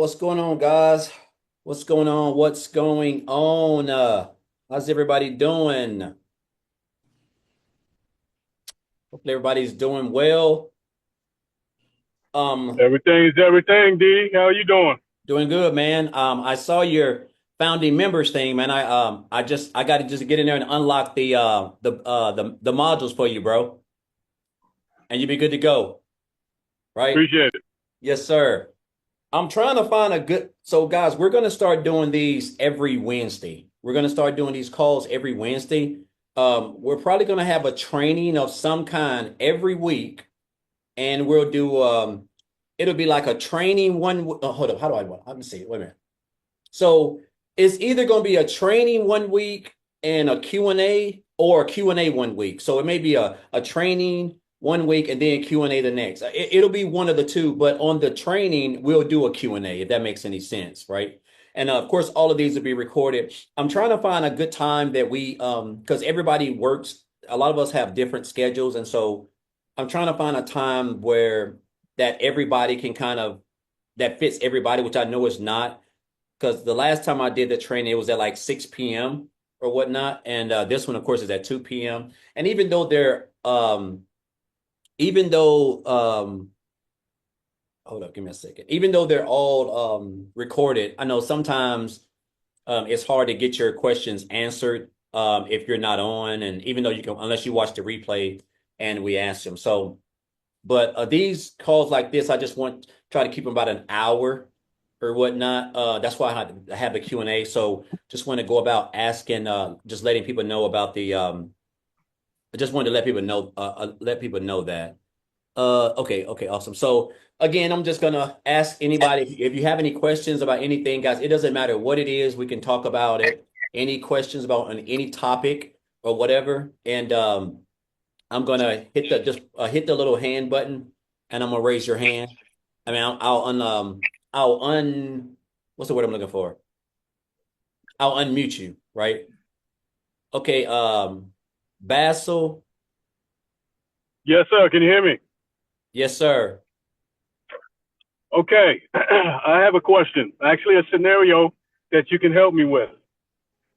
What's going on, guys? What's going on? What's going on? How's everybody doing? Hopefully everybody's doing well. Um, Everything's everything, D. How you doing? Doing good, man. I saw your founding members thing, man. I got to just get in there and unlock the modules for you, bro, and you'll be good to go, right? Appreciate it. Yes, sir. I'm trying to find a good. So, guys, we're going to start doing these every Wednesday. We're going to start doing these calls every Wednesday. We're probably going to have a training of some kind every week, and we'll do. It'll be like a training one. Hold up. How do I want? Let me see. Wait a minute. So it's either going to be a training one week and a Q&A or a Q&A one week. So it may be a training one week and then Q&A the next. It'll be one of the two, but on the training, we'll do a Q&A if that makes any sense, right? And of course, all of these will be recorded. I'm trying to find a good time that because everybody works, a lot of us have different schedules. And so I'm trying to find a time where that everybody can that fits everybody, which I know is not because the last time I did the training, it was at like 6 p.m. or whatnot. And this one, of course, is at 2 p.m. And even though, hold up, give me a second. Even though they're all recorded, I know sometimes it's hard to get your questions answered if you're not on. And even though you can, unless you watch the replay and we ask them. So, but these calls like this, I just want try to keep them about an hour or whatnot. That's why I have the Q&A. So just want to go about asking, just letting people know about I just wanted to let people know that. Okay, awesome. So again, I'm just gonna ask anybody if you have any questions about anything, guys. It doesn't matter what it is. We can talk about it. Any questions about any topic or whatever, and I'm gonna hit the little hand button, and I'm gonna raise your hand. I mean, I'll un, what's the word I'm looking for? I'll unmute you, right? Okay, Basil, Yes, sir. Can you hear me? yes, sir. Okay. I have a question. Actually, a scenario that you can help me with.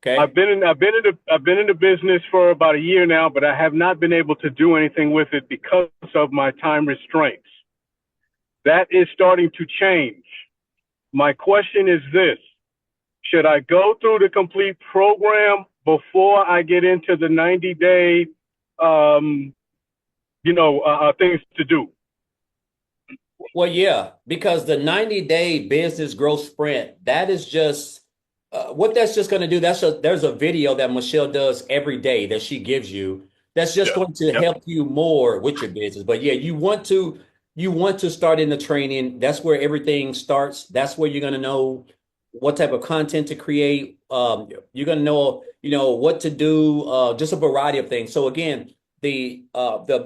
Okay, I've been in the business for about a year now, but I have not been able to do anything with it because of my time restraints. That is starting to change. My question is this: should I go through the complete program before I get into the 90-day, um, things to do? well, yeah, because the 90-day business growth sprint, that is just what that's just going to do. There's a video that Michelle does every day that she gives you. That's just Yeah. going to Yep. help you more with your business. But yeah, you want to start in the training. That's where everything starts. That's where you're going to know what type of content to create. You're going to know, what to do. Just a variety of things. So again, the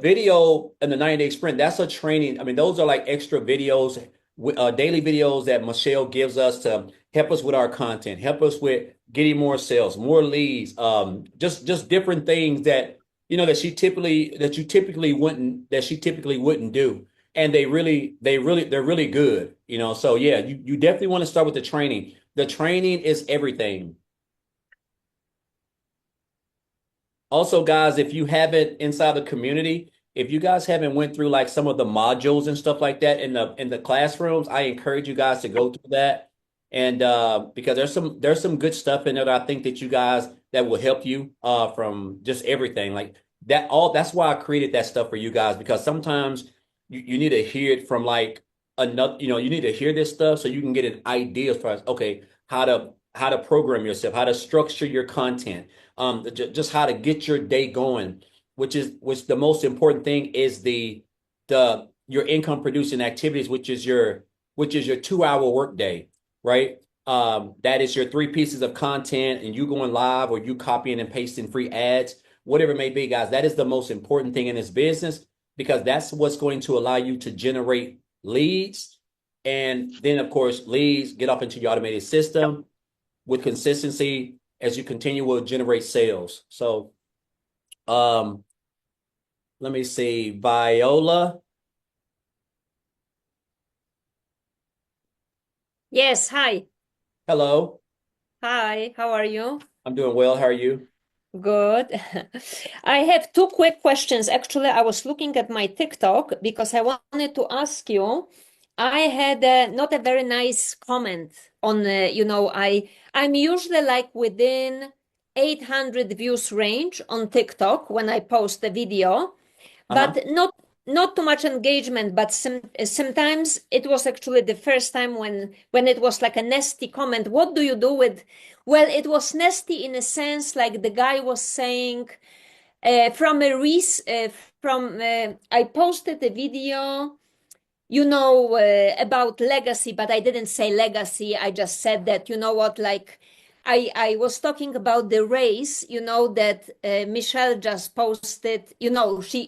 video and the 90-day sprint, that's a training. I mean, those are like extra videos, daily videos that Michelle gives us to help us with our content, help us with getting more sales, more leads, just different things that that she typically wouldn't do. And they're really good, So yeah, you definitely want to start with the training. The training is everything. Also, guys, if you haven't inside the community, if you guys haven't went through like some of the modules and stuff like that in the classrooms, I encourage you guys to go through that. And because there's some good stuff in there that I think that you guys that will help you from just everything. Like that's why I created that stuff for you guys, because sometimes you need to hear it from like another, you need to hear this stuff so you can get an idea as far as okay, how to program yourself, how to structure your content, just how to get your day going, which the most important thing is the your income producing activities, which is your 2 hour workday, right? That is your three pieces of content, and you going live or you copying and pasting free ads, whatever it may be, guys. That is the most important thing in this business because that's what's going to allow you to generate leads, and then of course leads get up into your automated system with consistency as you continue will generate sales. So um, let me see, Viola. Yes, hi. Hello, Hi, how are you? I'm doing well. How are you? Good. I have two quick questions. Actually, I was looking at my TikTok because I wanted to ask you. I had not a very nice comment on, I'm usually like within 800 views range on TikTok when I post a video, Uh-huh. but not too much engagement. But sometimes it was actually the first time when it was like a nasty comment. What do you do with? Well, it was nasty in a sense, like the guy was saying from a from I posted a video, about legacy, but I didn't say legacy. I just said that, you know what, like I was talking about the race, that Michelle just posted,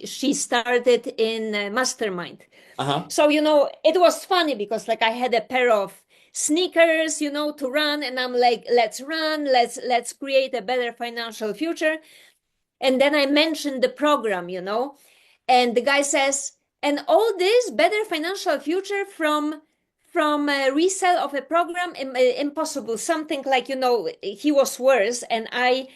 she started in Mastermind. Uh-huh. So, it was funny because like I had a pair of sneakers, to run, and I'm like, let's run, let's create a better financial future. And then I mentioned the program, and the guy says, and all this better financial future from a resale of a program, impossible, something like, he was worse. And I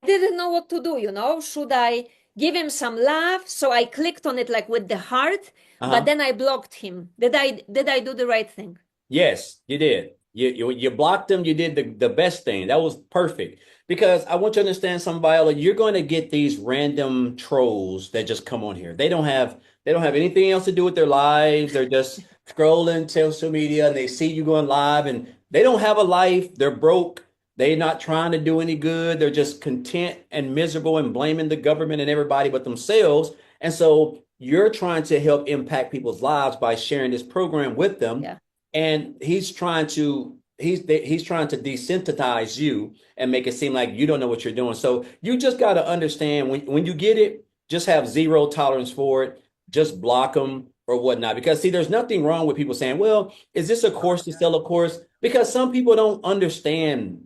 didn't know what to do, should I give him some love? So I clicked on it like with the heart, but Uh-huh. then I blocked him. Did I do the right thing? Yes, you did. You blocked them. You did the best thing. That was perfect. Because I want you to understand something, Viola. You're going to get these random trolls that just come on here. They don't have anything else to do with their lives. They're just scrolling social media and they see you going live and they don't have a life. They're broke. They're not trying to do any good. They're just content and miserable and blaming the government and everybody but themselves. And so you're trying to help impact people's lives by sharing this program with them, Yeah, and he's trying to desensitize you and make it seem like you don't know what you're doing. So you just got to understand when you get it, just have zero tolerance for it. Just block them or whatnot. Because see, there's nothing wrong with people saying, "Well, is this a course to sell a course?" Because some people don't understand,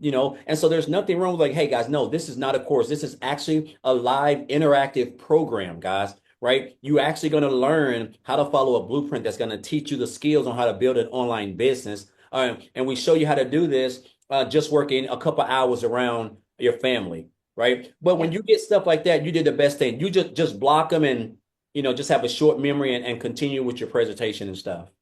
and so there's nothing wrong with like, "Hey guys, no, this is not a course. This is actually a live interactive program, guys." Right? You actually going to learn how to follow a blueprint that's going to teach you the skills on how to build an online business. And we show you how to do this just working a couple hours around your family, right? But when yeah. you get stuff like that, you did the best thing. You just block them and just have a short memory and continue with your presentation and stuff.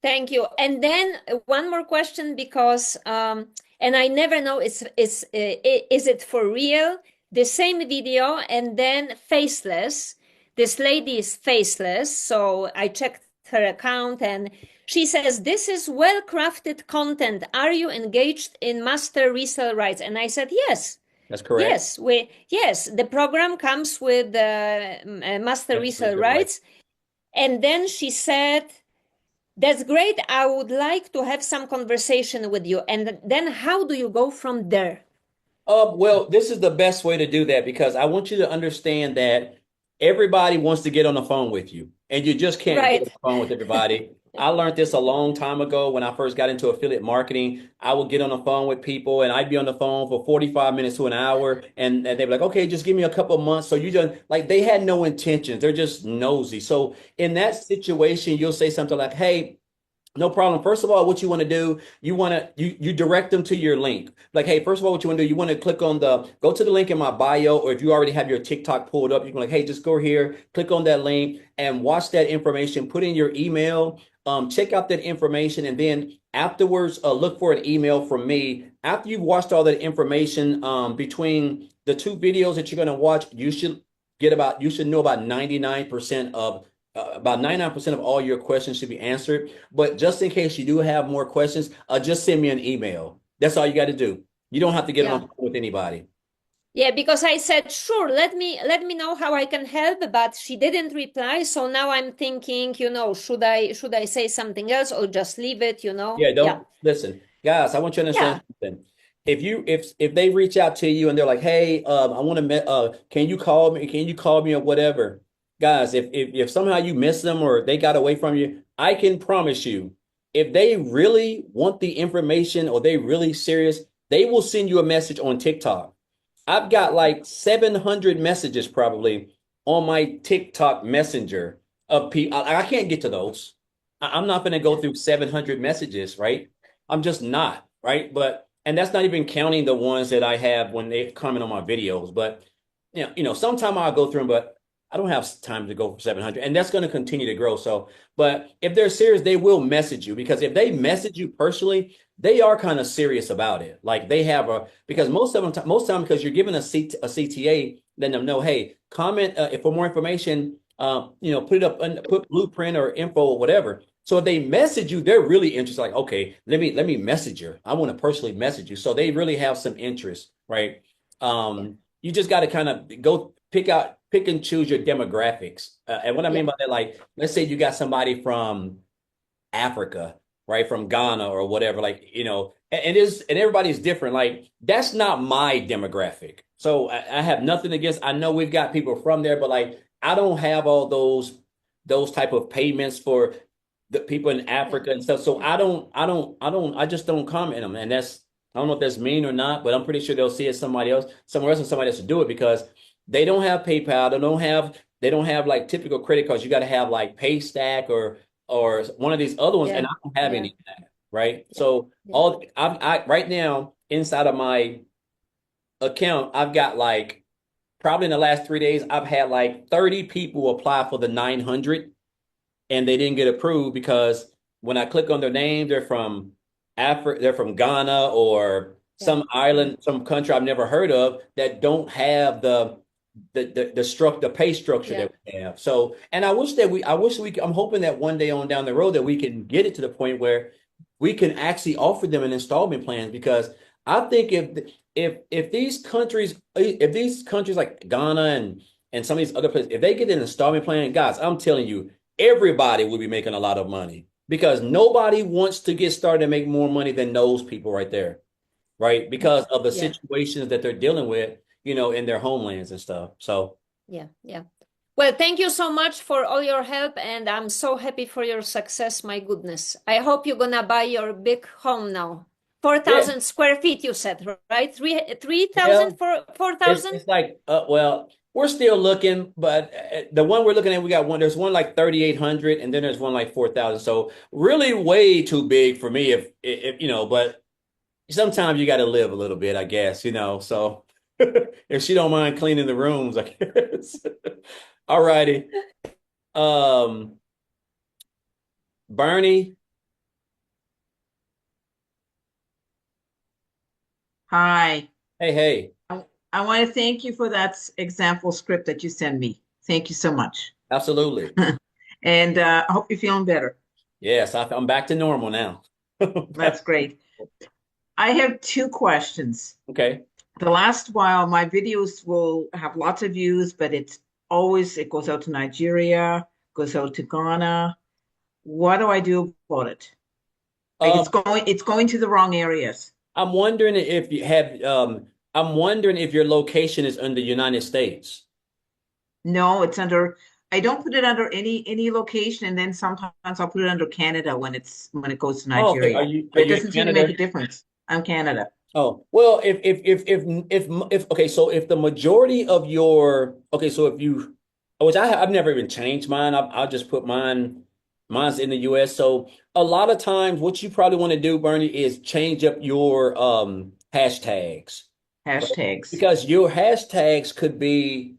Thank you. And then one more question because and I never know is it for real? The same video and then faceless. This lady is faceless, so I checked her account and she says this is well-crafted content. Are you engaged in master resale rights? And I said yes. That's correct. Yes, the program comes with master That's resale right. rights. And then she said that's great. I would like to have some conversation with you. And then how do you go from there? Well, this is the best way to do that because I want you to understand that everybody wants to get on the phone with you, and you just can't get on Right. the phone with everybody. I learned this a long time ago when I first got into affiliate marketing. I would get on the phone with people, and I'd be on the phone for 45 minutes to an hour, and they'd be like, "Okay, just give me a couple of months." So you just like they had no intentions; they're just nosy. So in that situation, you'll say something like, "Hey." No problem. First of all, what you want to do, you direct them to your link. Like, hey, first of all, what you want to do, you want to go to the link in my bio, or if you already have your TikTok pulled up, you can like, hey, just go here, click on that link and watch that information, put in your email, check out that information, and then afterwards, look for an email from me. After you've watched all that information, between the two videos that you're going to watch, you should know about 99% of all your questions should be answered. But just in case you do have more questions, just send me an email. That's all you got to do. You don't have to get on Yeah. the phone with anybody. Yeah, because I said, sure, let me know how I can help, but she didn't reply. So now I'm thinking, should I say something else or just leave it, Yeah, Yeah. don't listen, guys. I want you to understand Yeah. something. If they reach out to you and they're like, "Hey, I want to, can you call me? Can you call me or whatever?" Guys, if somehow you miss them or they got away from you, I can promise you, if they really want the information or they really serious, they will send you a message on TikTok. I've got like 700 messages probably on my TikTok Messenger of people. I can't get to those. I'm not going to go through 700 messages, right? I'm just not, right? But and that's not even counting the ones that I have when they comment on my videos. But sometime I'll go through them, but I don't have time to go for 700, and that's going to continue to grow. So, but if they're serious, they will message you because if they message you personally, they are kind of serious about it. Like they have a because most time because you're giving a CTA, letting them know, hey, comment if for more information. Put it up, put blueprint or info or whatever. So if they message you, they're really interested. Like, okay, let me message her. I want to personally message you. So they really have some interest, right? Yeah. You just got to kind of go pick and choose your demographics. And what I mean Yeah. by that, like, let's say you got somebody from Africa, right, from Ghana or whatever, like, and everybody's different. Like, that's not my demographic. So I have nothing against. I know we've got people from there, but like, I don't have all those type of payments for the people in Yeah. Africa and stuff. So Yeah. I just don't comment them. And I don't know if that's mean or not, but I'm pretty sure they'll see it somewhere else, and somebody else to do it because they don't have PayPal. They don't have like typical credit cards. You got to have like Paystack or one of these other ones, and Yeah. I don't have Yeah. any of that, right? Yeah. So Yeah. all I right now inside of my account, I've got like probably in the last 3 days, I've had like 30 people apply for the 900 and they didn't get approved because when I click on their name, they're from Africa, they're from Ghana or Yeah. some Yeah. island, some country I've never heard of that don't have the pay structure Yeah. that we have. So, and I'm hoping that one day on down the road that we can get it to the point where we can actually offer them an installment plan because I think if these countries like Ghana and some of these other places, if they get an installment plan, guys, I'm telling you, everybody will be making a lot of money because nobody wants to get started and make more money than those people right there, right? Because of the Yeah. situations that they're dealing with, in their homelands and stuff. So, Yeah. Yeah. Well, thank you so much for all your help, and I'm so happy for your success. My goodness. I hope you're gonna buy your big home now. yeah, 4,000 square feet, you said, right? Three well, thousand for four it's thousand? it's like well, we're still looking, but the one we're looking at, there's one like 3,800 and then there's one like 4,000. So really way too big for me if but sometimes you got to live a little bit, I guess. So if she don't mind cleaning the rooms, I guess. All righty. Um, Bernie, Hi. hey, hey, I want to thank you for that example script that you sent me. Thank you so much. absolutely. And I hope you're feeling better. Yes, I'm back to normal now. That's great. I have two questions. Okay. The last while, my videos will have lots of views, but it goes out to Nigeria, goes out to Ghana. What do I do about it? Like Um, it's going to the wrong areas. I'm wondering if you have I'm wondering if your location is in the United States. No, I don't put it under any location, and then sometimes I'll put it under Canada when it goes to Oh, okay. Are Nigeria. you are But it you in doesn't seem to make Canada? a difference. I'm Canada. Oh, well, if okay, so if the majority of your okay, so if you which I've never even changed mine. I'll just put mine's in the US. So a lot of times what you probably want to do, Bernie, is change up your hashtags. Right? Hashtags. Because your hashtags could be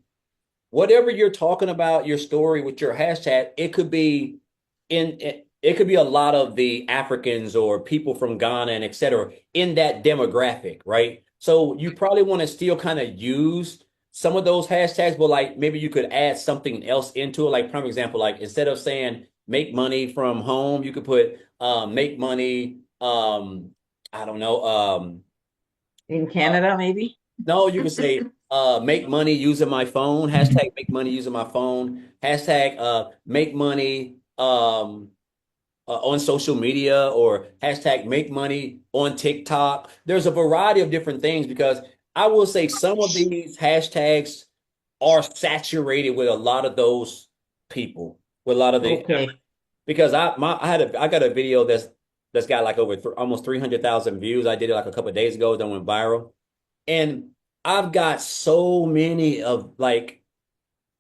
whatever you're talking about, your story with your hashtag, it could be a lot of the Africans or people from Ghana and et cetera in that demographic, right? So you probably want to still kind of use some of those hashtags, but like maybe you could add something else into it. Like, prime example, like instead of saying make money from home, you could put make money, I don't know, In uh, Canada, maybe? no, you can say make money using my phone, hashtag make money using my phone, hashtag make money on social media, or hashtag make money on TikTok. There's a variety of different things because I will say some of these hashtags are saturated with a lot of those people, with a lot of the Okay. because I got a video that's got like over almost 300,000 views. I did it like a couple of days ago that went viral. And I've got so many of like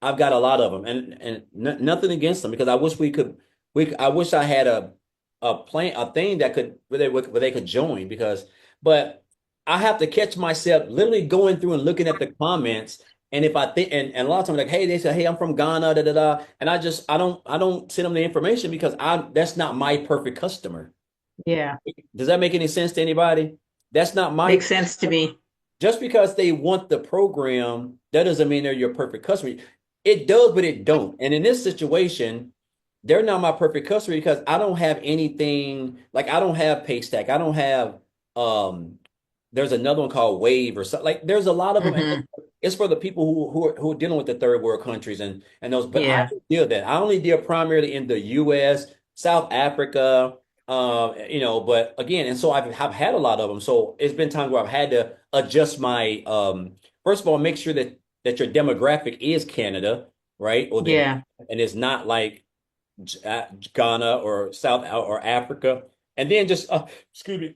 I've got a lot of them, and nothing against them because I wish we could. I wish I had a thing that could where they could join because but I have to catch myself literally going through and looking at the comments. And if I think and a lot of times like, hey, they say, hey, I'm from Ghana, da da da. And I don't send them the information because I that's not my perfect customer. Yeah, Does that make any sense to anybody? That's not my makes sense to me. just because they want the program, that doesn't mean they're your perfect customer. It does, but it don't. And in this situation, they're not my perfect customer because I don't have anything like I don't have Paystack. I don't have there's another one called Wave or something. Like there's a lot of them. And Hmm. it's for the people who are dealing with the third world countries and those, but I Yeah, don't deal that. I only deal primarily in the US, South Africa, but again, and so I've had a lot of them. So it's been times where I've had to adjust my first of all, make sure that your demographic is Canada, right? Or the yeah, and it's not like Ghana or South or Africa. And then just excuse me,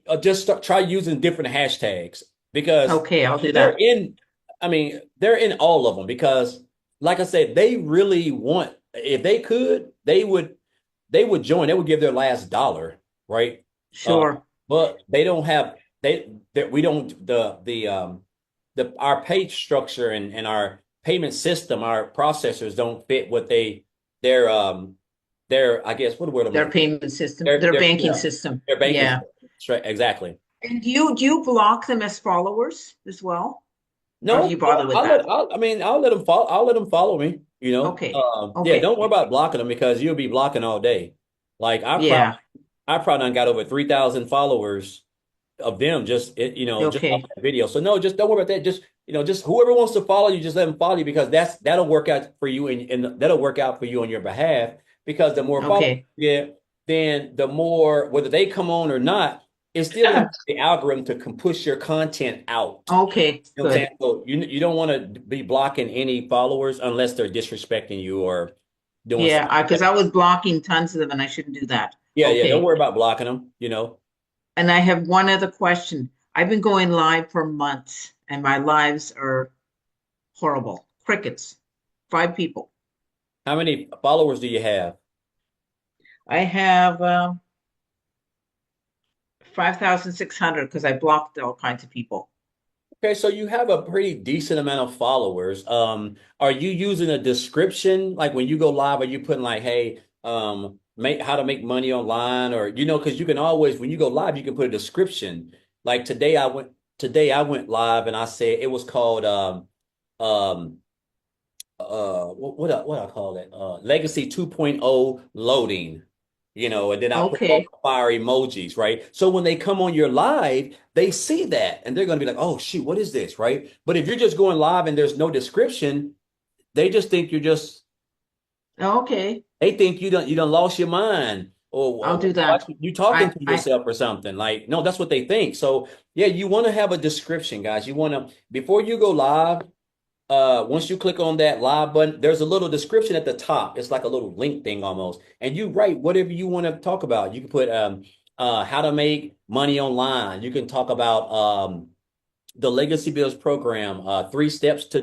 try using different hashtags because okay, I'll do they're that. in. I mean, they're in all of them because, like I said, they really want. If they could, they would join. They would give their last dollar, right? Uh, Sure. but they don't have that we don't the our pay structure and our payment system, our processors don't fit what their their I guess what the word I'm Their looking payment system, their their their banking yeah system. their banking Yeah. system. That's right, exactly. And do you block them as followers as well? Or do No, you bother with that? I mean, I'll let them follow. I'll let them follow me. Okay. Yeah. Okay. Don't worry about blocking them because you'll be blocking all day. Like Yeah. I probably done got over 3,000 followers of them just off Okay. that video. So no, just don't worry about that. Just whoever wants to follow you, just let them follow you because that'll work out for you and that'll work out for you on your behalf because the more followers Okay. you get, then the more whether they come on or not, it's still in the algorithm to push your content out. Okay. You know what I'm saying? Good. So you don't want to be blocking any followers unless they're disrespecting you or doing Yeah. something Because that. I was blocking tons of them and I shouldn't do that. Yeah. Don't Okay. worry about blocking them. And I have one other question. I've been going live for months and my lives are horrible. Crickets. 5 people. How many followers do you have? I have 5,600 because I blocked all kinds of people. Okay, so you have a pretty decent amount of followers. Are you using a description? Like when you go live, are you putting like, hey, make how to make money online or because you can always when you go live, you can put a description. Like today I went live and I said it was called um what I call it? Legacy 2.0 loading. And then I put all Okay. the fire emojis, right? So when they come on your live, they see that and they're going to be like, "Oh shoot, what is this?" Right? But if you're just going live and there's no description, they just think Okay. they think you done lost your mind I'll or do that. you talking I to I yourself or something. Like, no, that's what they think. So yeah, you want to have a description, guys. You want to before you go live, once you click on that live button, there's a little description at the top. It's like a little link thing almost. And you write whatever you want to talk about. You can put how to make money online. You can talk about the Legacy Bills program, 5 steps to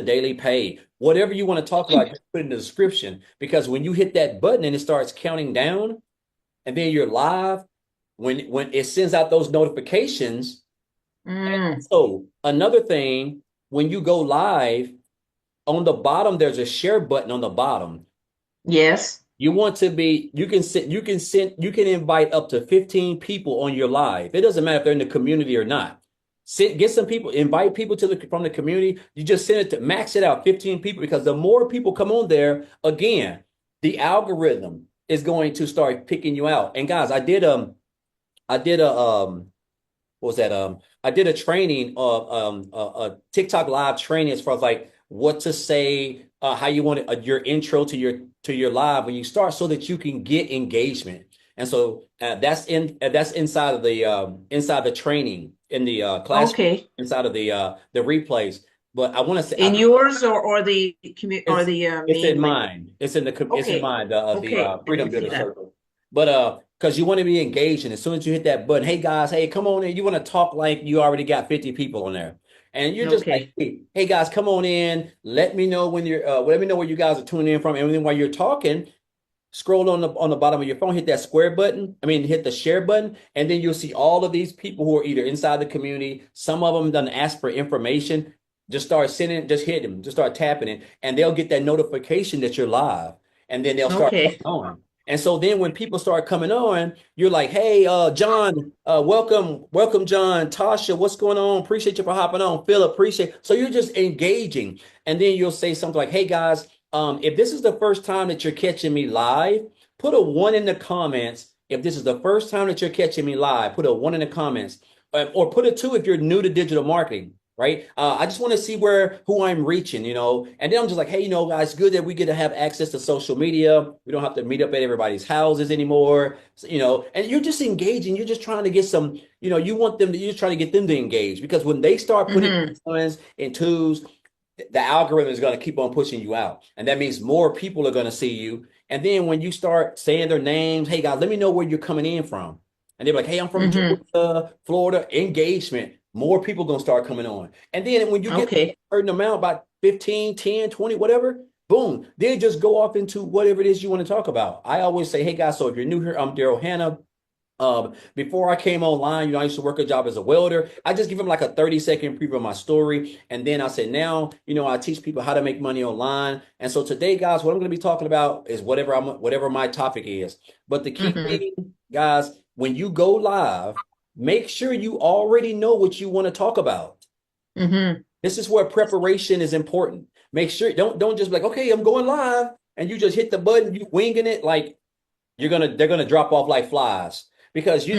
daily pay. Whatever you want to talk about, just put in the description. Because when you hit that button and it starts counting down, and then you're live, when it sends out those notifications. mm, So another thing, when you go live, on the bottom, there's a share button on the bottom. yes. You want to be, you can invite up to 15 people on your live. It doesn't matter if they're in the community or not. Get some people, invite people from the community. You just send it to max it out 15 people because the more people come on there, again, the algorithm is going to start picking you out. And guys, I did a what was that? I did a training of a TikTok live training as far as like what to say, how you want it, your intro to your live when you start, so that you can get engagement. And so that's inside the training in the class Okay. inside of the replays. But I want to say In yours or the or it's the it's main in link? mine. It's in Okay. mine. The Okay. I Freedom didn't see Builder that. Circle. But because you want to be engaged, and as soon as you hit that button, hey guys, hey, come on in. You want to talk like you already got 50 people on there, and you're just like, Okay. hey guys, come on in. Let me know when let me know where you guys are tuning in from, and then while you're talking, scroll on the bottom of your phone, hit that square button. I mean, hit the share button, and then you'll see all of these people who are either inside the community. Some of them done ask for information. Just start sending, just hit them, just start tapping it, and they'll get that notification that you're live, and then they'll start Okay. coming on. And so then when people start coming on, you're like, hey, John, welcome, John, Tasha, what's going on? Appreciate you for hopping on. Phil, appreciate. So you're just engaging. And then you'll say something like, hey guys, if this is the first time that you're catching me live, put a one in the comments. If this is the first time that you're catching me live, put a one in the comments. Or put a two if you're new to digital marketing, right? I just want to see who I'm reaching, and then I'm just like, hey, guys, it's good that we get to have access to social media. We don't have to meet up at everybody's houses anymore, so, and you're just engaging. You're just trying to get some, you're just trying to get them to engage, because when they start putting ones and twos, the algorithm is going to keep on pushing you out. And that means more people are going to see you. And then when you start saying their names, hey guys, let me know where you're coming in from. And they're like, hey, I'm from Georgia, Florida, engagement. More people going to start coming on. And then when you get a certain amount, about 15, 10, 20, whatever, boom, they just go off into whatever it is you want to talk about. I always say, hey guys, so if you're new here, I'm Darrell Hannah. Before I came online, I used to work a job as a welder. I just give them like a 30-second preview of my story. And then I said, now, I teach people how to make money online. And so today, guys, what I'm going to be talking about is whatever my topic is. But the key thing, guys, when you go live, make sure you already know what you want to talk about. This is where preparation is important. Make sure, don't just be like, okay, I'm going live, and you just hit the button, you winging it, like they're gonna drop off like flies, because you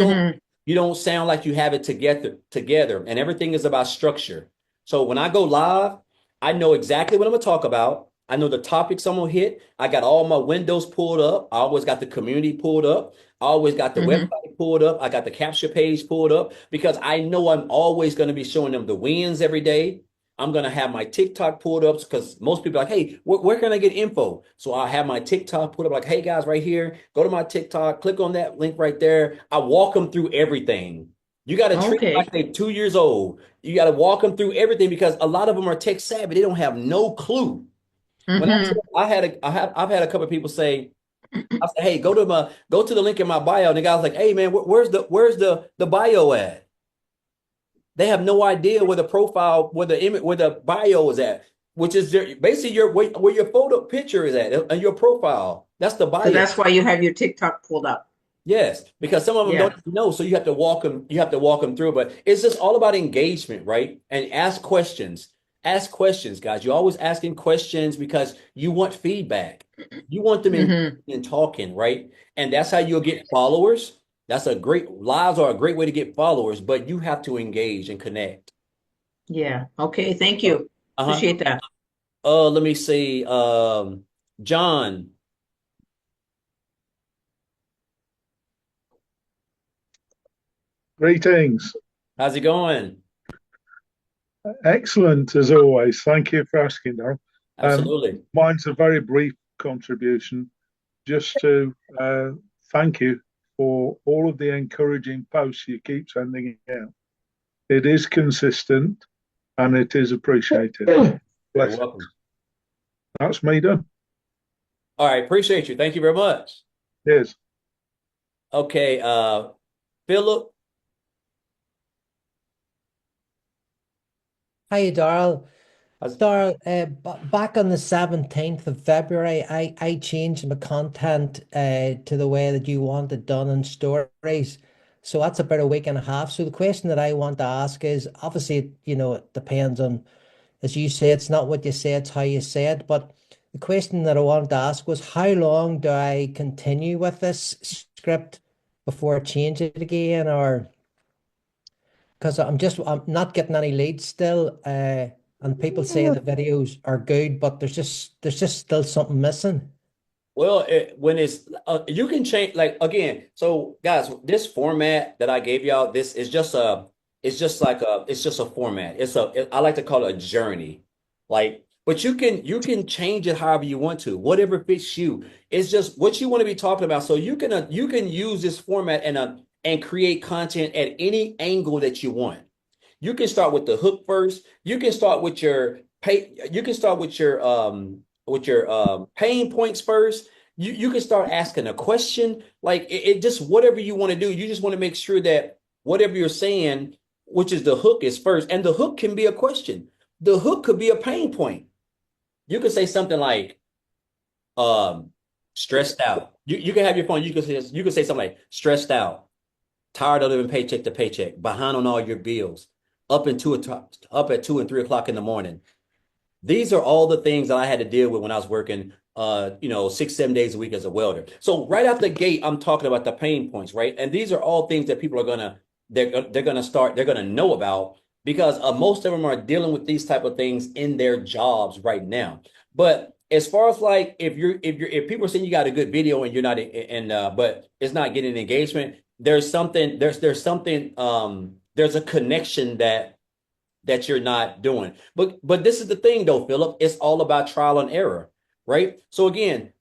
don't sound like you have it together, and everything is about structure. So when I go live, I know exactly what I'm gonna talk about. I know the topics I'm gonna hit. I got all my windows pulled up. I always got the community pulled up. I always got the website pulled up. I got the capture page pulled up, because I know I'm always going to be showing them the wins every day. I'm going to have my TikTok pulled up, because most people are like, hey, where can I get info? So I have my TikTok pulled up, like, hey guys, right here, go to my TikTok, click on that link right there. I walk them through everything. You got to treat them like they're 2 years old. You got to walk them through everything, because a lot of them are tech savvy. They don't have no clue. When I've had a couple of people say, I said, hey, go to the link in my bio. And the guy's like, hey man, where's the bio at? They have no idea where the profile, where the image, where the bio is at, which is basically where your photo picture is at, and your profile. That's the bio. So that's why you have your TikTok pulled up. Yes, because some of them don't know, so you have to walk them. You have to walk them through. But it's just all about engagement, right? And ask questions. Ask questions, guys. You're always asking questions because you want feedback. You want them in talking, right? And that's how you'll get followers. Lives are a great way to get followers, but you have to engage and connect. Yeah. Okay. Thank you. Appreciate that. Let me see. John. Greetings. How's it going? Excellent as always. Thank you for asking, Darrell. Absolutely. Mine's a very brief contribution, just to thank you for all of the encouraging posts you keep sending out. It is consistent and it is appreciated. You're welcome. That's me done. All right, appreciate you. Thank you very much. Yes. Okay, Philip. Hi, Darrell. Darrell, back on the 17th of February, I changed my content to the way that you want it done in stories. So that's about a week and a half. So the question that I want to ask is, obviously, it depends on, as you say, it's not what you say, it's how you say it. But the question that I wanted to ask was, how long do I continue with this script before I change it again? Or because I'm not getting any leads still, and people say the videos are good, but there's just still something missing. Well, when it's you can change, like, again. So guys, this format that I gave y'all, this is just it's just a format. I like to call it a journey. Like, but you can change it however you want to, whatever fits you. It's just what you want to be talking about. So you can use this format and create content at any angle that you want. You can start with the hook first. You can start with your pain points first, You can start asking a question, like it just whatever you want to do. You just want to make sure that whatever you're saying, which is the hook, is first, and the hook can be a question. The hook could be a pain point. You could say something like, stressed out. You can have your phone. You can say something like stressed out, tired of living paycheck to paycheck, behind on all your bills, up at 2 and 3 o'clock in the morning. These are all the things that I had to deal with when I was working, 6, 7 days a week as a welder. So right out the gate, I'm talking about the pain points, right? And these are all things that people are they're gonna know about because most of them are dealing with these type of things in their jobs right now. But as far as like if people are saying you got a good video and you're not but it's not getting engagement, there's a connection that you're not doing. But this is the thing though, Philip. It's all about trial and error, right? So again,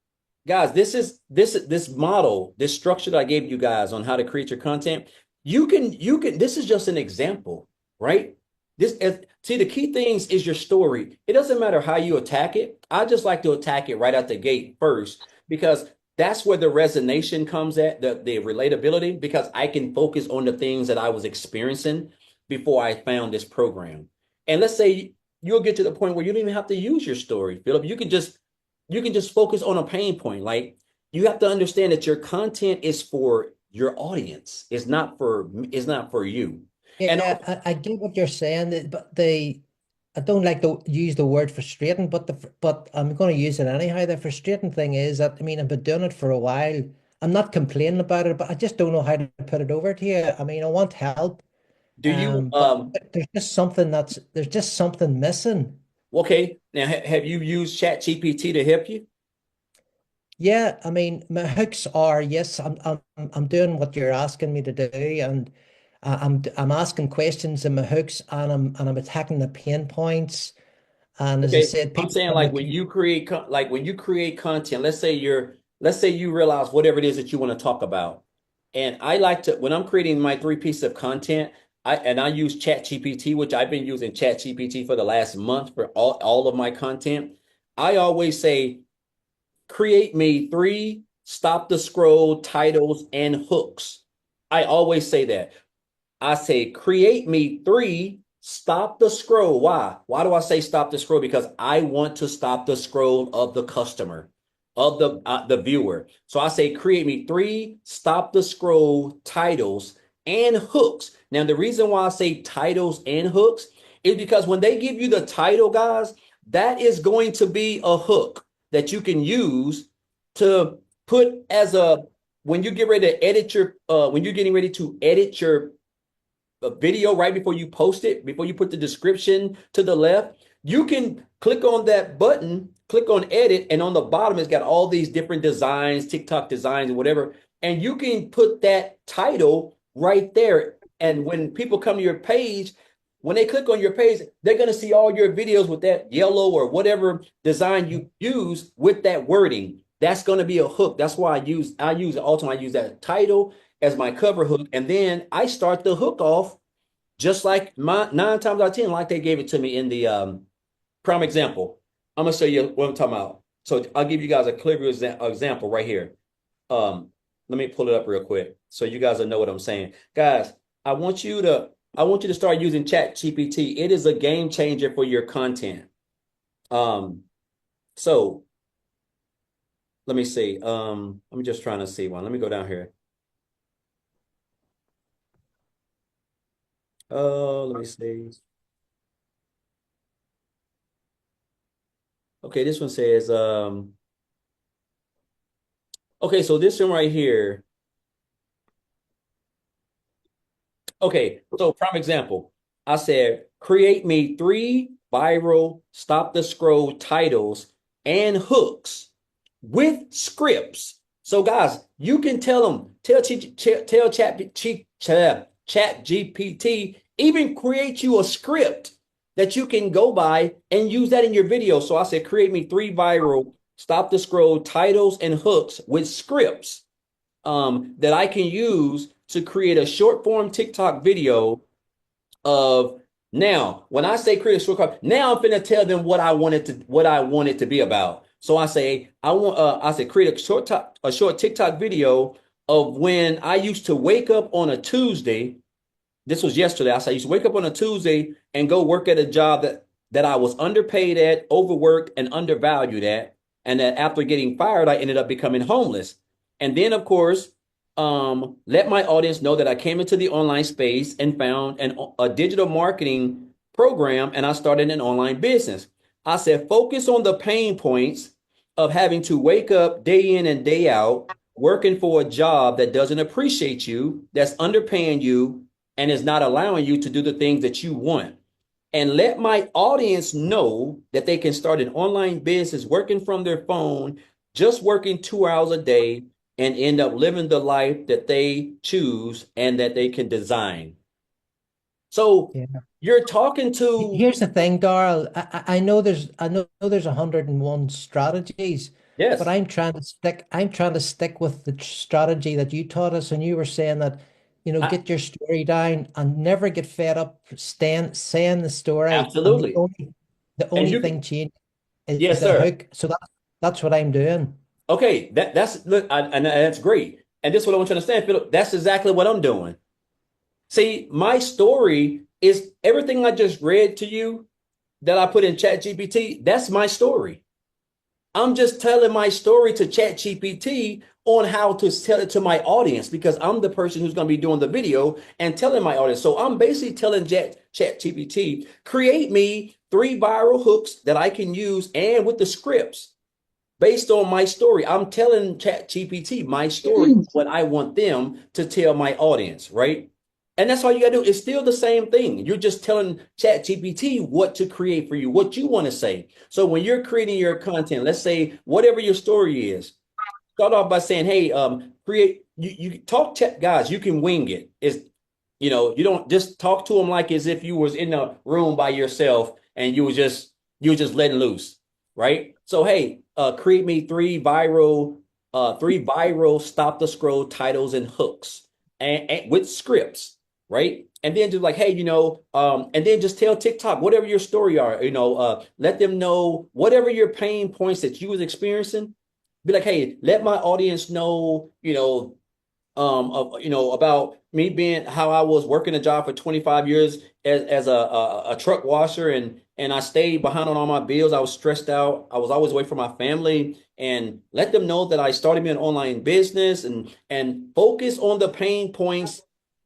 guys, this model, this structure that I gave you guys on how to create your content. You can. This is just an example, right? See, the key things is your story. It doesn't matter how you attack it. I just like to attack it right out the gate first because that's where the resonation comes at, the relatability, because I can focus on the things that I was experiencing before I found this program. And let's say you'll get to the point where you don't even have to use your story, Philip. You can just focus on a pain point. Like you have to understand that your content is for your audience. It's not for you. And Yeah, I get what you're saying, but I don't like to use the word frustrating, but I'm going to use it anyhow. The frustrating thing is that I mean I've been doing it for a while. I'm not complaining about it, but I just don't know how to put it over to you. I mean, I want help, do you but there's just something missing. okay, now have you used Chat GPT to help you? Yeah, I mean, my hooks are yes, I'm doing what you're asking me to do, and I'm asking questions in my hooks, and I'm attacking the pain points. And as I Okay, said, I'm people saying come like to you. when you create content, let's say you realize whatever it is that you want to talk about. And I like to when I'm creating my three pieces of content, I use Chat GPT, which I've been using Chat GPT for the last month for all of my content. I always say create me three stop the scroll titles and hooks. I always say that. I say, create me three, stop the scroll. Why? Why do I say stop the scroll? Because I want to stop the scroll of the customer, of the viewer. So I say, create me three, stop the scroll titles and hooks. Now, the reason why I say titles and hooks is because when they give you the title, guys, that is going to be a hook that you can use to put as a when you get ready to edit your when you're getting ready to edit your a video right before you post it, before you put the description to the left, you can click on that button, click on edit, and on the bottom it's got all these different designs, TikTok designs, or whatever, and you can put that title right there. And when people come to your page, when they click on your page, they're going to see all your videos with that yellow or whatever design you use with that wording. That's going to be a hook. That's why I use it all the time. I use that title as my cover hook, and then I start the hook off just like my 9 times out of 10, like they gave it to me in the prime example. I'm gonna show you what I'm talking about. So I'll give you guys a clear example right here. Um, Let me pull it up real quick so you guys will know what I'm saying. Guys, I want you to I want you to start using Chat GPT. It is a game changer for your content. Um, so let me see. I'm just trying to see one. Let me go down here. Let me see. Okay, this one says, okay, so this one right here. Okay, so prime example. I said, create me three viral stop the scroll titles and hooks with scripts. So guys, you can tell Chat GPT, even create you a script that you can go by and use that in your video. So I said, create me three viral stop the scroll titles and hooks with scripts that I can use to create a short form TikTok video of now. When I say create a short form, now I'm finna tell them what I want it to be about. So I say I said create a short TikTok video of when I used to wake up on a Tuesday. This was yesterday. I said I used to wake up on a Tuesday and go work at a job that I was underpaid at, overworked, and undervalued at, and that after getting fired, I ended up becoming homeless. And then, of course, let my audience know that I came into the online space and found a digital marketing program, and I started an online business. I said, focus on the pain points of having to wake up day in and day out, working for a job that doesn't appreciate you, that's underpaying you, and is not allowing you to do the things that you want. And let my audience know that they can start an online business working from their phone, just working 2 hours a day, and end up living the life that they choose and that they can design. So Yeah. you're talking to, Here's the thing, Darrell. I know there's 101 strategies, but yes, I'm trying to stick with the strategy that you taught us. And you were saying that, I, get your story down and never get fed up saying the story. And absolutely. the And only you thing can, changed is yes, the sir. hook. So that's what I'm doing. Okay, that's look, and that's great. And this is what I want you to understand, Philip. That's exactly what I'm doing. See, my story is everything I just read to you that I put in Chat GPT. That's my story. I'm just telling my story to Chat GPT on how to tell it to my audience because I'm the person who's going to be doing the video and telling my audience. So I'm basically telling Chat GPT, create me 3 viral hooks that I can use and with the scripts based on my story. I'm telling Chat GPT my story, what I want them to tell my audience, right? And that's all you gotta do. It's still the same thing. You're just telling Chat GPT what to create for you, what you want to say. So when you're creating your content, let's say whatever your story is, start off by saying, "Hey, create." You talk to guys. You can wing it. It's you don't just talk to them like as if you was in a room by yourself and you were just letting loose, right? So hey, create me 3 viral stop the scroll titles and hooks and with scripts, right? And then just like, hey, and then just tell TikTok whatever your story are, let them know whatever your pain points that you was experiencing. Be like, hey, let my audience know, about me being how I was working a job for 25 years as a truck washer and I stayed behind on all my bills. I was stressed out. I was always away from my family and let them know that I started me an online business and focus on the pain points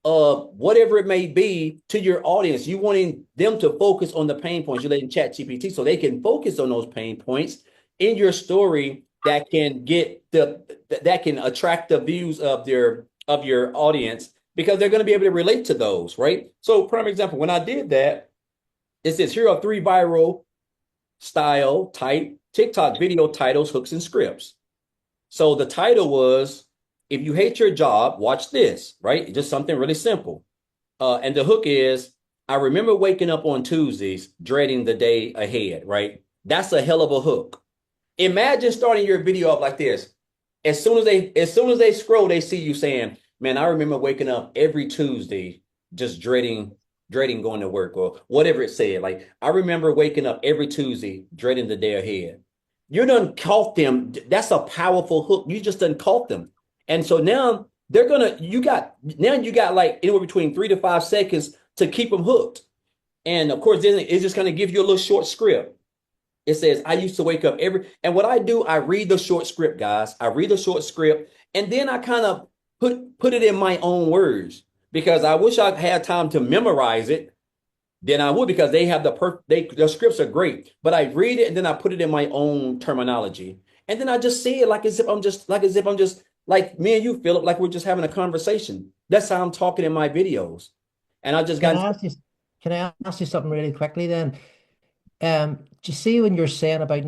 of whatever it may be to your audience. You wanting them to focus on the pain points. You're letting Chat GPT so they can focus on those pain points in your story that can attract the views of your audience because they're going to be able to relate to those, right? So, prime example, when I did that, it says here are 3 viral style type TikTok video titles, hooks, and scripts. So the title was, "If you hate your job, watch this," right? Just something really simple. And the hook is, "I remember waking up on Tuesdays, dreading the day ahead," right? That's a hell of a hook. Imagine starting your video up like this. As soon as they scroll, they see you saying, "Man, I remember waking up every Tuesday just dreading going to work," or whatever it said. Like, "I remember waking up every Tuesday dreading the day ahead." You done caught them. That's a powerful hook. You just done caught them. And so now you got like anywhere between 3 to 5 seconds to keep them hooked. And of course, then it's just going to give you a little short script. It says, "I used to wake up and what I do, I read the short script, guys. I read the short script, and then I kind of put it in my own words because I wish I had time to memorize it. Then I would because they have the scripts are great, but I read it and then I put it in my own terminology, and then I just say it like I'm just like me and you, Philip, like we're just having a conversation. That's how I'm talking in my videos, and I just Can got I ask you, can I ask you something really quickly then? Do you see when you're saying about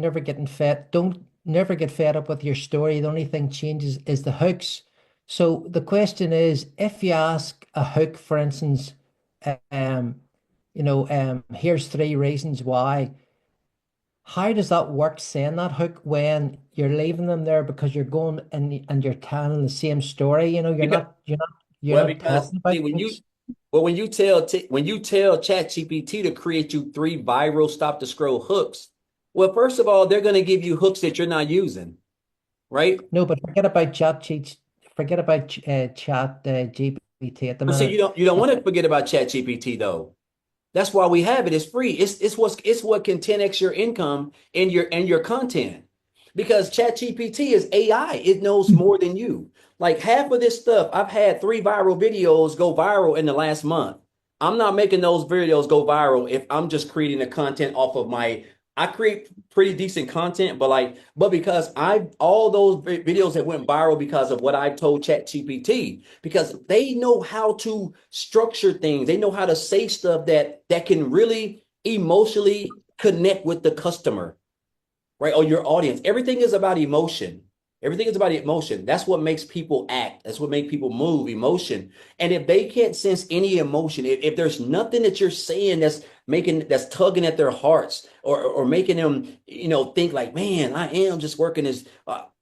don't never get fed up with your story, the only thing changes is the hooks. So the question is, if you ask a hook, for instance, um, here's 3 reasons why. How does that work saying that hook when you're leaving them there because you're going and you're telling the same story? because You're well not because talking about see hooks. when you tell ChatGPT to create you 3 viral stop the scroll hooks, Well, first of all, they're going to give you hooks that you're not using, right? No, but forget about chat cheats. Forget about chat GPT at the But see, minute. you don't want to forget about ChatGPT though. That's why we have it. It's free. It's what can 10x your income and your content. Because ChatGPT is AI. It knows more than you. Like half of this stuff, I've had 3 viral videos go viral in the last month. I'm not making those videos go viral if I'm just creating the content off of my I create pretty decent content, but because I all those videos that went viral because of what I told ChatGPT, because they know how to structure things. They know how to say stuff that can really emotionally connect with the customer, right? Or your audience. Everything is about emotion. Everything is about emotion. That's what makes people act. That's what makes people move, emotion. And if they can't sense any emotion, if there's nothing that you're saying that's tugging at their hearts or making them, think like, man, I am just working as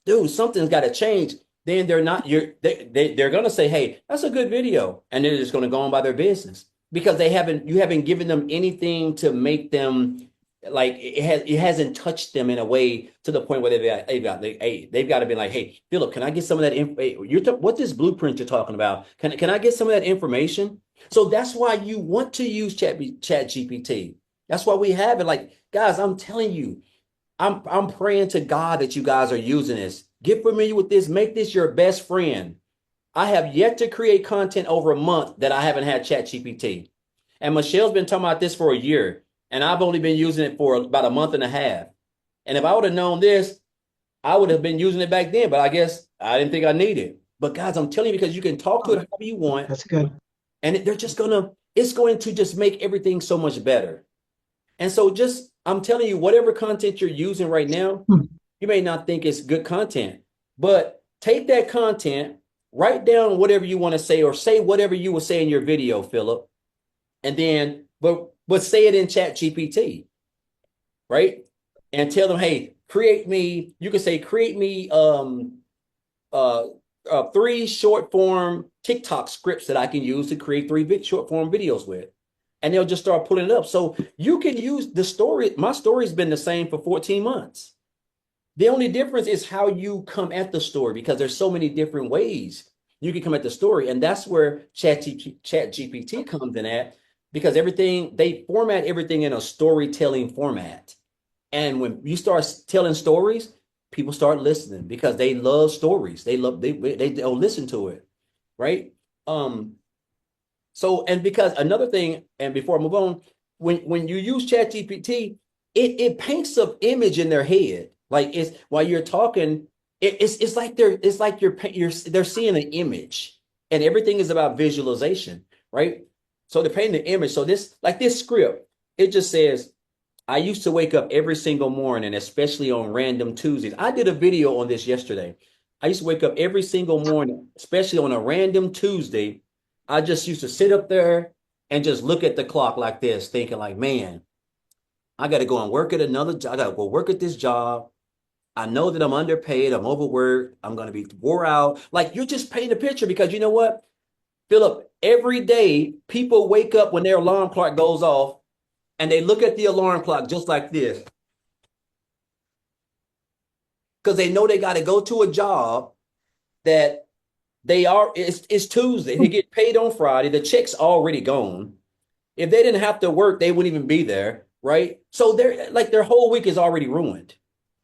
dude, something's got to change. Then they're not they're gonna say, hey, that's a good video. And they're just gonna go on by their business because you haven't given them anything to make them like it hasn't touched them in a way to the point where they've got to be like, hey, Philip, can I get some of that what this blueprint you're talking about? Can I get some of that information? So that's why you want to use chat GPT. That's why we have it. Like, guys, I'm telling you, I'm praying to God that you guys are using this. Get familiar with this, make this your best friend. I have yet to create content over a month that I haven't had chat GPT. And Michelle's been talking about this for a year, and I've only been using it for about a month and a half. And if I would have known this, I would have been using it back then, but I guess I didn't think I needed it. But guys, I'm telling you, because you can talk to it however you want, That's good. and it's going to just make everything so much better. And so I'm telling you, whatever content you're using right now, Hmm. you may not think it's good content, but take that content, write down whatever you want to say, or say whatever you will say in your video, Philip, and then but say it in Chat GPT, right? And tell them, hey, create me. You can say create me uh 3 short form TikTok scripts that I can use to create 3 short form videos with. And they'll just start pulling it up. So you can use the story. My story's been the same for 14 months. The only difference is how you come at the story because there's so many different ways you can come at the story. And that's where Chat GPT comes in at because they format everything in a storytelling format. And when you start telling stories, people start listening because they love stories. They'll listen to it, right? Um, so, and because another thing, and before I move on, when you use ChatGPT, it paints an image in their head. Like it's while you're talking, it's like they're seeing an image, and everything is about visualization, right? So they're painting the image. So this script, it just says, I used to wake up every single morning, especially on random Tuesdays. I did a video on this yesterday. I used to wake up every single morning, especially on a random Tuesday. I just used to sit up there and just look at the clock like this, thinking like, man, I got to go and work at another job. I got to go work at this job. I know that I'm underpaid. I'm overworked. I'm going to be wore out. Like you're just painting a picture because you know what, Philip, every day people wake up when their alarm clock goes off and they look at the alarm clock just like this because they know they got to go to a job that it's Tuesday. They get paid on Friday. The check's already gone. If they didn't have to work, they wouldn't even be there, right? So their whole week is already ruined.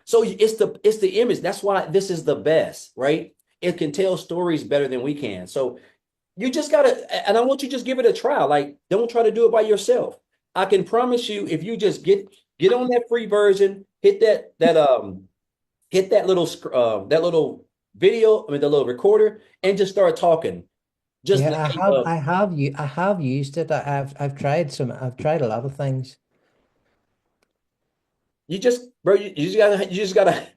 So it's the image. That's why this is the best, right? It can tell stories better than we can. So you just gotta, and I want you to just give it a try. Like, don't try to do it by yourself. I can promise you, if you just get on that free version, hit that little video, I mean the little recorder, and just start talking. Just Yeah, let I have used it. I've tried a lot of things. you just bro, you just gotta.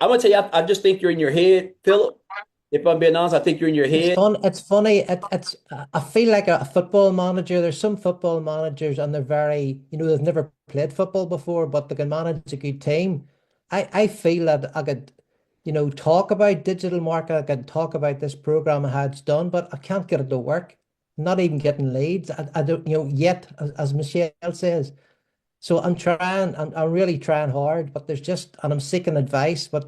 I'm gonna tell you, I just think you're in your head, Philip. If I'm being honest, I think you're in your It's head. fun. It's funny. I feel like a football manager. There's some football managers, and they're very, they've never played football before, but they can manage a good team. I feel that I could, talk about digital marketing. I could talk about this program I had done, but I can't get it to work. Not even getting leads. I don't, yet, as Michelle says. So I'm really trying hard, but and I'm seeking advice, but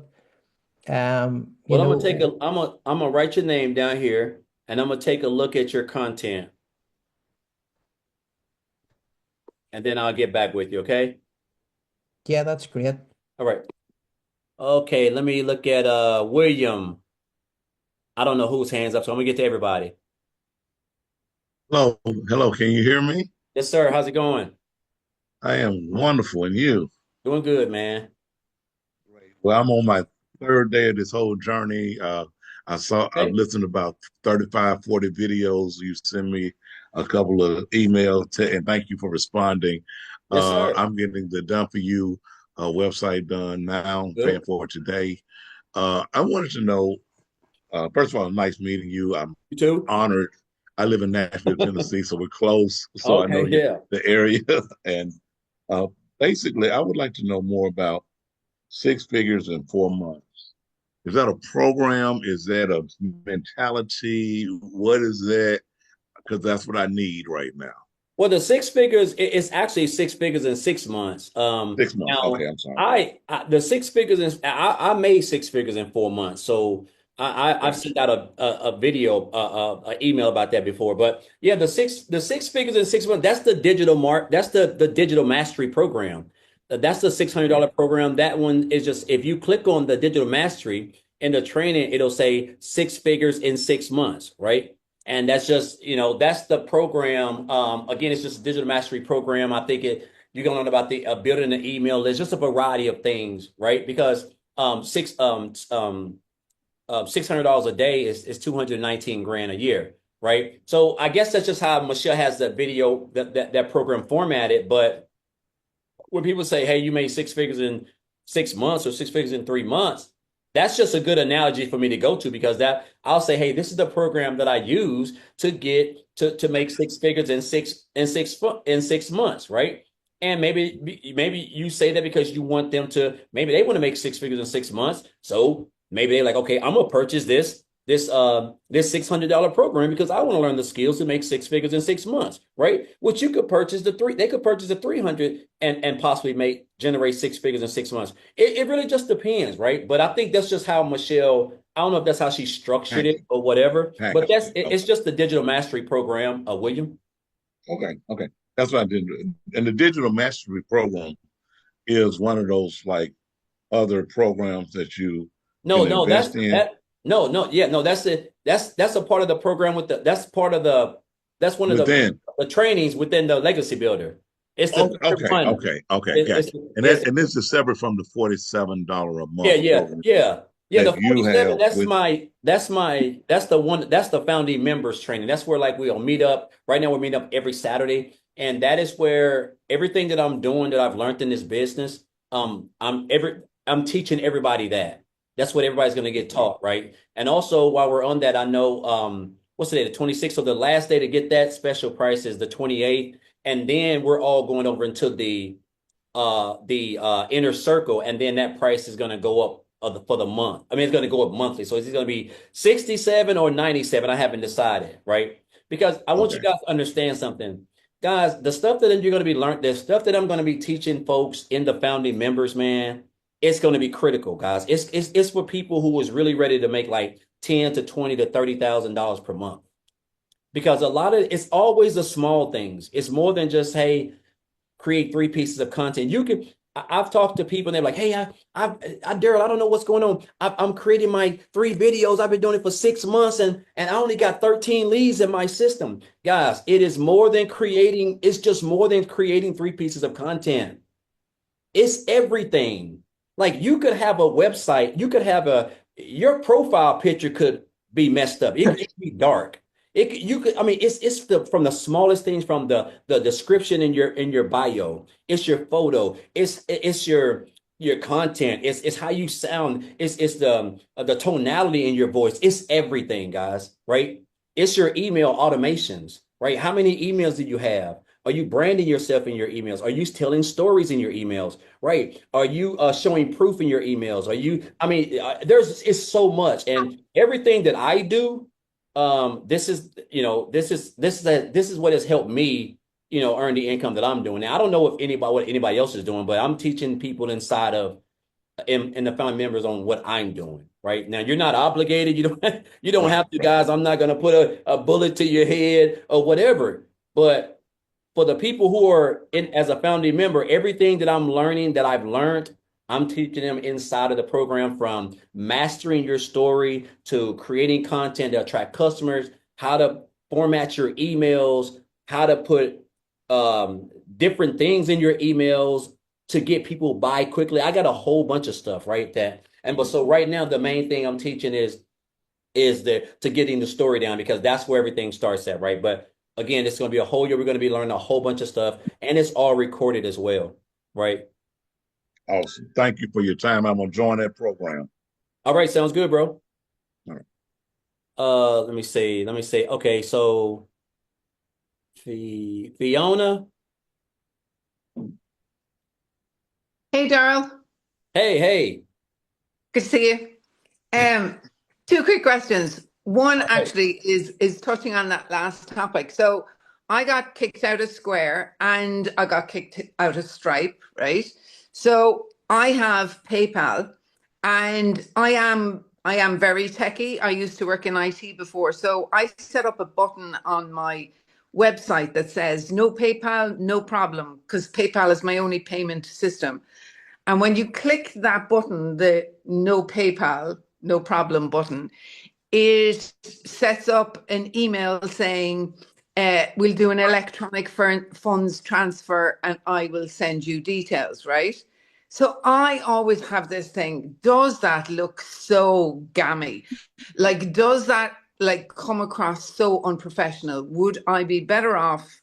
you Well, know, I'm gonna write your name down here and I'm gonna take a look at your content and then I'll get back with you, okay? yeah, that's great. All right. Okay, let me look at William. I don't know whose hands up, so I'm gonna get to everybody. Hello, hello. Can you hear me? Yes, sir. How's it going? I am wonderful, and you? Doing good, man. Well, I'm on my third day of this whole journey. I've Okay. listened to about 35, 40 videos. You send me a couple of emails, and thank you for responding. Yes, sir. I'm getting the Done For You website done now. I'm paying Good. for it today. I wanted to know, first of all, nice meeting you. I'm You too? honored. I live in Nashville, Tennessee, so we're close. So I know Okay, yeah. the area. And uh, basically, I would like to know more about six figures in 4 months. Is that a program? Is that a mentality? What is that? Because that's what I need right now. Well, the six figures, it's actually six figures in 6 months. 6 months. Okay, Now I'm sorry. the six figures I made six figures in 4 months. So I've Gotcha. sent out a video, an email about that before. But yeah, the six figures in 6 months, that's the that's the digital mastery program. That's the Okay. $600 program. That one is just, if you click on the digital mastery in the training, it'll say six figures in 6 months, right? And that's just, that's the program. Again, it's just a digital mastery program. I think you're going to learn about the building an email list, just a variety of things, right? Because $600 a day is 219 grand a year, right? So I guess that's just how Michelle has that video, that program formatted. But when people say, hey, you made six figures in 6 months or six figures in 3 months, that's just a good analogy for me to go to, because that I'll say, hey, this is the program that I use to get to make six figures in 6 months, right? And maybe you say that because you want them to, maybe they want to make six figures in 6 months. So maybe they're like, okay, I'm gonna purchase this $600 program because I want to learn the skills to make six figures in 6 months, right? Which you could purchase they could purchase the 300 and possibly generate six figures in 6 months. It really just depends, right? But I think that's just how Michelle, I don't know if that's how she structured it Package. or whatever, but Package. it's just the digital mastery program, William. Okay. Okay. That's what I did. And the digital mastery program is one of those like other programs that you No, can no, invest in yeah, no, that's it. That's a part of the program that's part of that's one of within. the trainings within the legacy builder. It's the Okay, third okay, one. okay, okay, It, gotcha. it's And this is separate from the $47 a Yeah, month yeah, program yeah. Yeah, the that you 47, have with. that's the one, that's the founding members training. That's where like we'll meet up. Right now we're meeting up every Saturday. And that is where everything that I'm doing that I've learned in this business, I'm teaching everybody that. That's what everybody's gonna get Okay, taught, right? And also while we're on that, I know what's the day, the 26th. So the last day to get that special price is the 28th. And then we're all going over into the inner circle, and then that price is going to go up for the month. I mean, it's going to go up monthly, so it's going to be 67 or 97. I haven't decided, right? Because I want you okay, guys to understand something, guys. The stuff that you're going to be learned, the stuff that I'm going to be teaching folks in the founding members, man, it's going to be critical, guys. It's for people who is really ready to make like 10 to 20 to $30,000 per month. Because a lot of it's always the small things. It's more than just, hey, create three pieces of content. You can. I've talked to people and they're like, "Hey, Darrell, I don't know what's going on. I'm creating my three videos. I've been doing it for 6 months, and I only got 13 leads in my system." Guys, it is more than creating. It's just more than creating three pieces of content. It's everything. Like you could have a website, you could have your profile picture could be messed up. It could be dark. You could, I mean, from the smallest things, from the description in your bio. It's your photo. It's your content. It's how you sound. It's the tonality in your voice. It's everything, guys, right? It's your email automations, right? How many emails do you have? Are you branding yourself in your emails? Are you telling stories in your emails? Right? Are you showing proof in your emails? I mean, it's so much, and everything that I do. This is what has helped me earn the income that I'm doing. Now, I don't know if what anybody else is doing, but I'm teaching people inside of in the family members on what I'm doing. Right now, you're not obligated. You don't have to, guys. I'm not going to put a bullet to your head or whatever. But for the people who are in as a founding member, everything that I'm learning that I've learned, I'm teaching them inside of the program, from mastering your story to creating content to attract customers, how to format your emails, how to put different things in your emails to get people buy quickly. I got a whole bunch of stuff, right? But so right now the main thing I'm teaching is to getting the story down, because that's where everything starts at, right? But again, it's going to be a whole year. We're going to be learning a whole bunch of stuff, and it's all recorded as well, right? Awesome. Thank you for your time. I'm gonna join that program. All right, sounds good, bro. All right. Let me see. Okay, so Fiona. Hey, Darrell. Hey. Good to see you. Two quick questions. One Okay. actually is touching on that last topic. So I got kicked out of Square and I got kicked out of Stripe, right? So I have PayPal and I am very techie. I used to work in IT before. So I set up a button on my website that says no PayPal, no problem, because PayPal is my only payment system. And when you click that button, the no PayPal, no problem button, it sets up an email saying, we'll do an electronic funds transfer and I will send you details, right? So I always have this thing, does that look so gammy? Like, does that come across so unprofessional? Would I be better off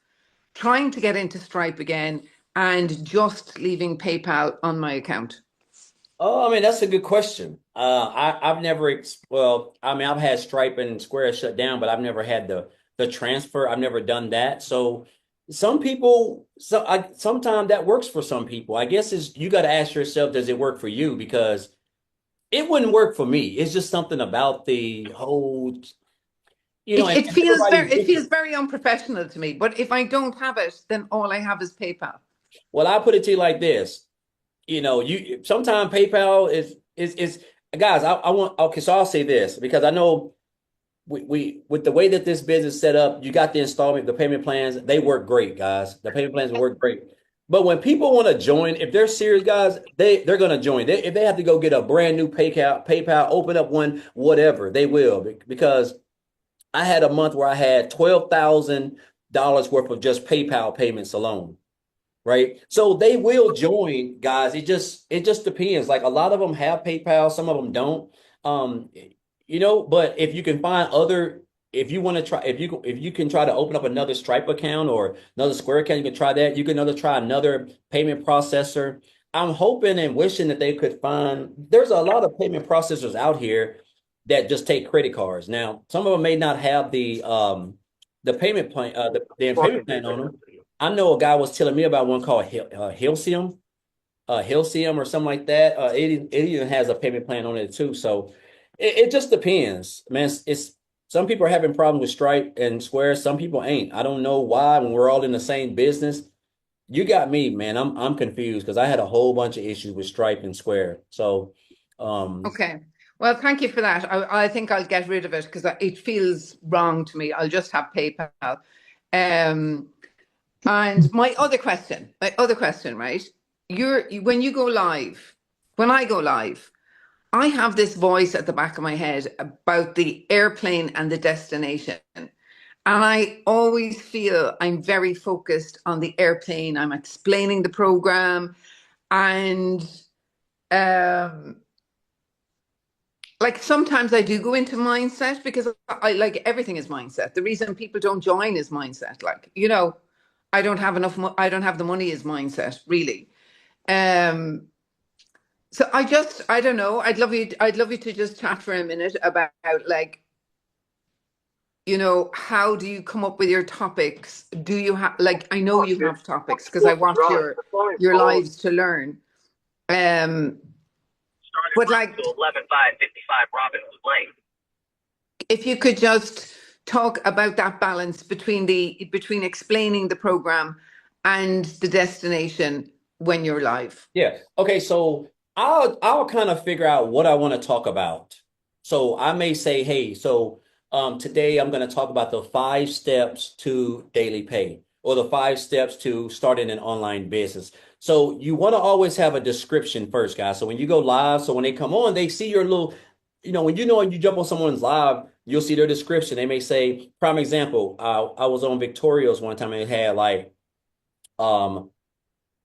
trying to get into Stripe again and just leaving PayPal on my account? Oh, I mean, that's a good question. I've never, well, I mean, I've had Stripe and Square shut down, but I've never had the transfer. I've never done that. So some people, sometimes that works for some people. I guess is you got to ask yourself, does it work for you? Because it wouldn't work for me. It's just something about the whole, and It feels everybody's it feels different. very unprofessional to me. But if I don't have it, then all I have is PayPal. Well, I put it to you like this. You sometimes PayPal is guys. I want okay. So I'll say this because I know we with the way that this business is set up, you got the installment, the payment plans. They work great, guys. The payment plans work great. But when people want to join, if they're serious, guys, they're gonna join. If they have to go get a brand new PayPal, open up one, whatever, they will because I had a month where I had $12,000 worth of just PayPal payments alone, right? So they will join, guys. It just depends. Like a lot of them have PayPal, some of them don't. Um, but if you can find other, if you want to try, if you can try to open up another Stripe account or another Square account, you can try that. You can try another payment processor. I'm hoping and wishing that they could find. There's a lot of payment processors out here that just take credit cards. Now, some of them may not have the payment plan, the payment plan on them. I know a guy was telling me about one called Hilcium or something like that. It even has a payment plan on it too. So it just depends, man. It's some people are having problems with Stripe and Square. Some people ain't. I don't know why. When we're all in the same business, you got me, man. I'm confused because I had a whole bunch of issues with Stripe and Square. So, um, Okay. Well, thank you for that. I think I'll get rid of it because it feels wrong to me. I'll just have PayPal. Um, and my other question, right? When you go live, when I go live, I have this voice at the back of my head about the airplane and the destination. And I always feel I'm very focused on the airplane. I'm explaining the program and um like sometimes I do go into mindset because I like everything is mindset. The reason people don't join is mindset. Like, I don't have I don't have the money is mindset, really. Um so I don't know. I'd love you to just chat for a minute about like, how do you come up with your topics? Do you have like I know you have topics because I watch your lives to learn. Um but like 11:55 Robin was late. If you could just talk about that balance between explaining the program and the destination when you're live. Yeah. Okay. So I'll kind of figure out what I want to talk about. So I may say, hey, so today I'm going to talk about the 5 steps to daily pay or the 5 steps to starting an online business. So you want to always have a description first, guys. So when you go live, so when they come on, they see your little, when you jump on someone's live, you'll see their description. They may say, prime example, I was on Victoria's one time and it had like um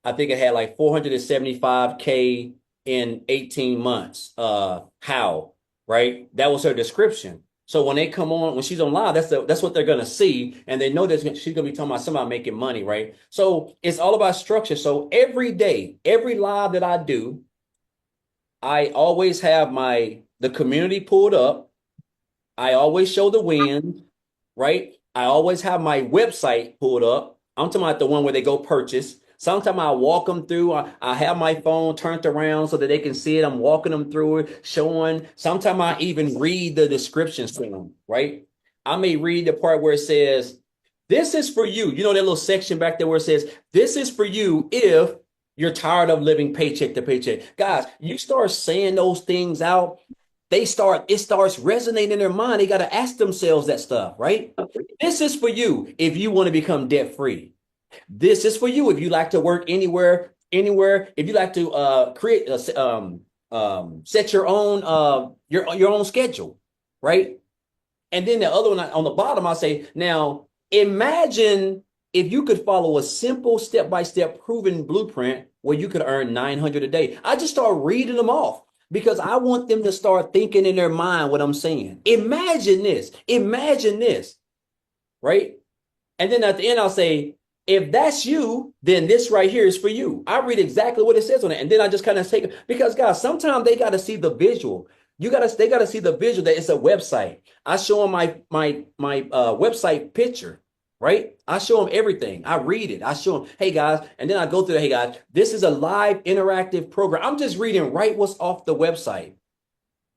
I think it had like 475K in 18 months. How, right? That was her description. So when they come on, when she's on live, that's what they're gonna see, and they know that she's gonna be talking about somebody making money, right? So it's all about structure. So every day, every live that I do, I always have the community pulled up. I always show the win, right? I always have my website pulled up. I'm talking about the one where they go purchase. Sometimes I walk them through. I have my phone turned around so that they can see it. I'm walking them through it, showing. Sometimes I even read the descriptions to them, right? I may read the part where it says, this is for you. You know that little section back there where it says, this is for you if you're tired of living paycheck to paycheck. Guys, you start saying those things out, it starts resonating in their mind. They got to ask themselves that stuff, right? This is for you if you want to become debt free. This is for you if you like to work anywhere. If you like to create, set your own schedule, right? And then the other one on the bottom, I say, now imagine if you could follow a simple step-by-step proven blueprint where you could earn 900 a day. I just start reading them off because I want them to start thinking in their mind what I'm saying. Imagine this, right? And then at the end, I'll say, if that's you, then this right here is for you. I read exactly what it says on it. And then I just kind of take it because guys, sometimes they got to see the visual. They got to see the visual that it's a website. I show them my website picture, right? I show them everything. I read it. I show them, hey guys, and then I go through, hey guys, this is a live interactive program. I'm just reading right what's off the website.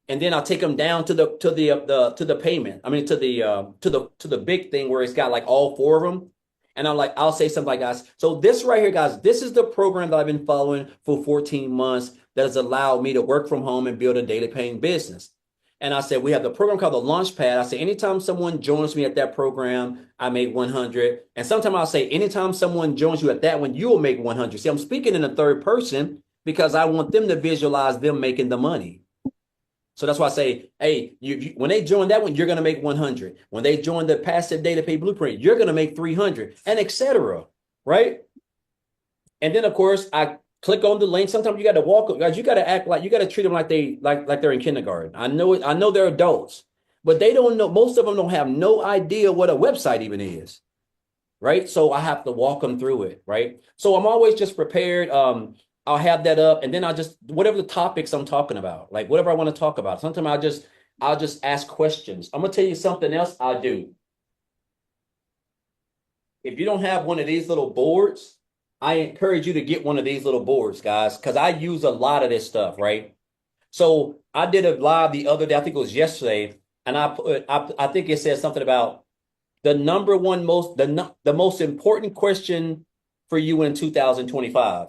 And then I'll take them down to the payment. I mean to the big thing where it's got like all 4 of them. And I'll say something like, guys, so this right here, guys, this is the program that I've been following for 14 months that has allowed me to work from home and build a daily paying business. And I said, we have the program called the Launchpad. I say, anytime someone joins me at that program, I make 100. And sometimes I'll say, anytime someone joins you at that one, you will make 100. See, I'm speaking in the third person because I want them to visualize them making the money. So that's why I say, hey, when they join that one, you're going to make 100. When they join the passive data pay blueprint, you're going to make 300 and etc. Right? And then, of course, I click on the link. Sometimes you got to walk, guys. You got to act like you got to treat them like they're in kindergarten. I know they're adults, but they don't know. Most of them don't have no idea what a website even is. Right? So I have to walk them through it. Right? So I'm always just prepared. I'll have that up, and then I'll just whatever the topics I'm talking about, like whatever I want to talk about. Sometimes I'll just ask questions. I'm gonna tell you something else I do. If you don't have one of these little boards, I encourage you to get one of these little boards, guys, because I use a lot of this stuff, right? So I did a live the other day, I think it was yesterday, and I think it said something about the most important question for you in 2025.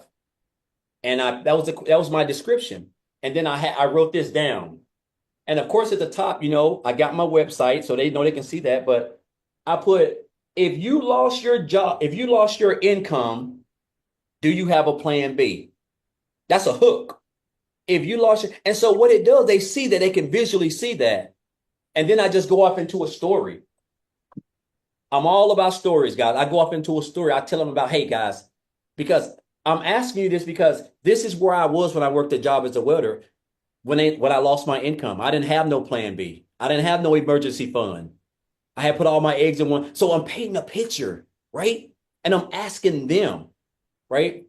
And that was my description. And then I wrote this down. And of course, at the top, I got my website so they know they can see that. But I put, if you lost your job, if you lost your income, do you have a plan B? That's a hook. If you and so what it does, they see that they can visually see that. And then I just go off into a story. I'm all about stories, guys. I go off into a story. I tell them about, hey, guys, because I'm asking you this because this is where I was when I worked a job as a welder. When I lost my income, I didn't have no plan B. I didn't have no emergency fund. I had put all my eggs in one. So I'm painting a picture, right? And I'm asking them, right?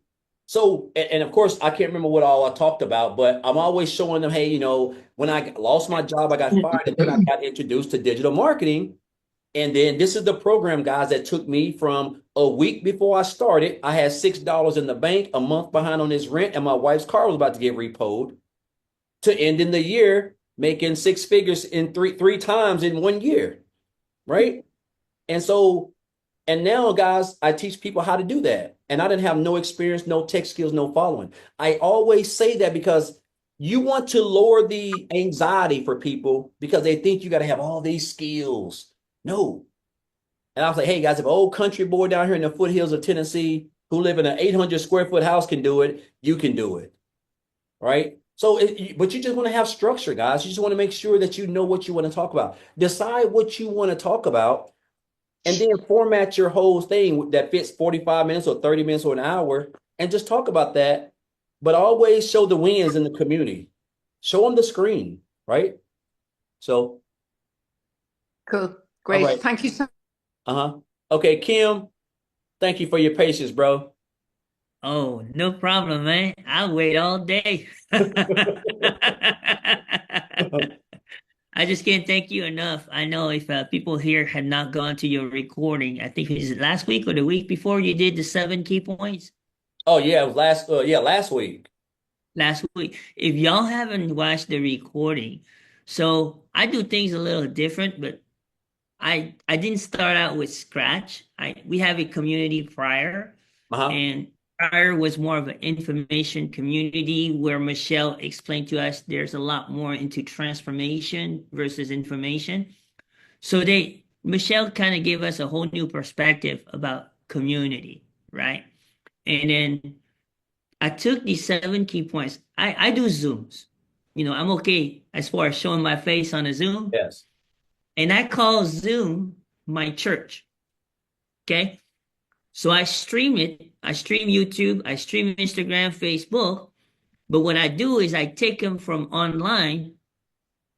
So, and of course, I can't remember what all I talked about, but I'm always showing them, hey, when I lost my job, I got fired, and then I got introduced to digital marketing. And then this is the program, guys, that took me from a week before I started. I had $6 in the bank, a month behind on this rent, and my wife's car was about to get repoed, to ending the year making 6 figures in three times in 1 year. right? And so, and now, guys, I teach people how to do that. And I didn't have no experience, no tech skills, no following. I always say that because you want to lower the anxiety for people because they think you got to have all these skills. No. And I was like, hey, guys, if an old country boy down here in the foothills of Tennessee who live in an 800 square foot house can do it, you can do it. Right? So, but you just want to have structure, guys. You just want to make sure that you know what you want to talk about. Decide what you want to talk about and then format your whole thing that fits 45 minutes or 30 minutes or an hour and just talk about that. But always show the wins in the community. Show them the screen, right? So, Cool. all Great. right. Thank you so much. Uh-huh. Okay, Kim, thank you for your patience, bro. Oh, no problem, man. I'll wait all day. I just can't thank you enough. I know if people here had not gone to your recording, I think it was last week or the week before you did the 7 key points Oh yeah, it was last week. last week. If y'all haven't watched the recording, so I do things a little different, but I didn't start out with scratch. We have a community prior, Uh-huh. and prior was more of an information community where Michelle explained to us there's a lot more into transformation versus information. So Michelle kind of gave us a whole new perspective about community, right? And then I took these 7 key points. I do Zooms. I'm okay as far as showing my face on a Zoom. Yes. And I call Zoom my church. Okay. So I stream it. I stream YouTube. I stream Instagram, Facebook. But what I do is I take them from online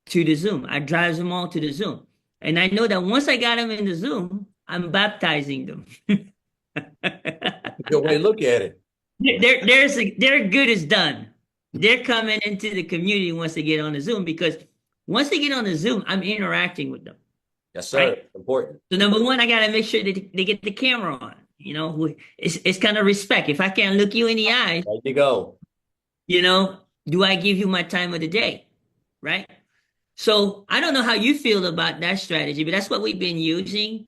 to the Zoom. I drive them all to the Zoom. And I know that once I got them in the Zoom, I'm baptizing them. Good way to look at it. Their good is done. They're coming into the community once they get on the Zoom because once they get on the Zoom, I'm interacting with them. Yes, sir. Right? Important. So number one, I gotta make sure that they get the camera on. It's kind of respect. If I can't look you in the eyes, There you go. do I give you my time of the day? Right? So I don't know how you feel about that strategy, but that's what we've been using.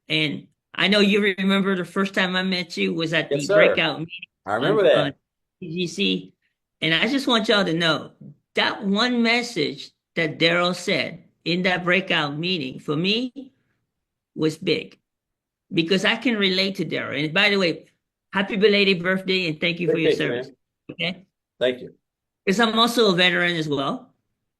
And I know you remember the first time I met you was at Yes, the sir. breakout meeting I remember on that. TGC. And I just want y'all to know that one message that Darrell said in that breakout meeting for me was big because I can relate to Darrell. And by the way, happy belated birthday and thank you for your Thank you, service. man. Okay. Thank you. Because I'm also a veteran as well.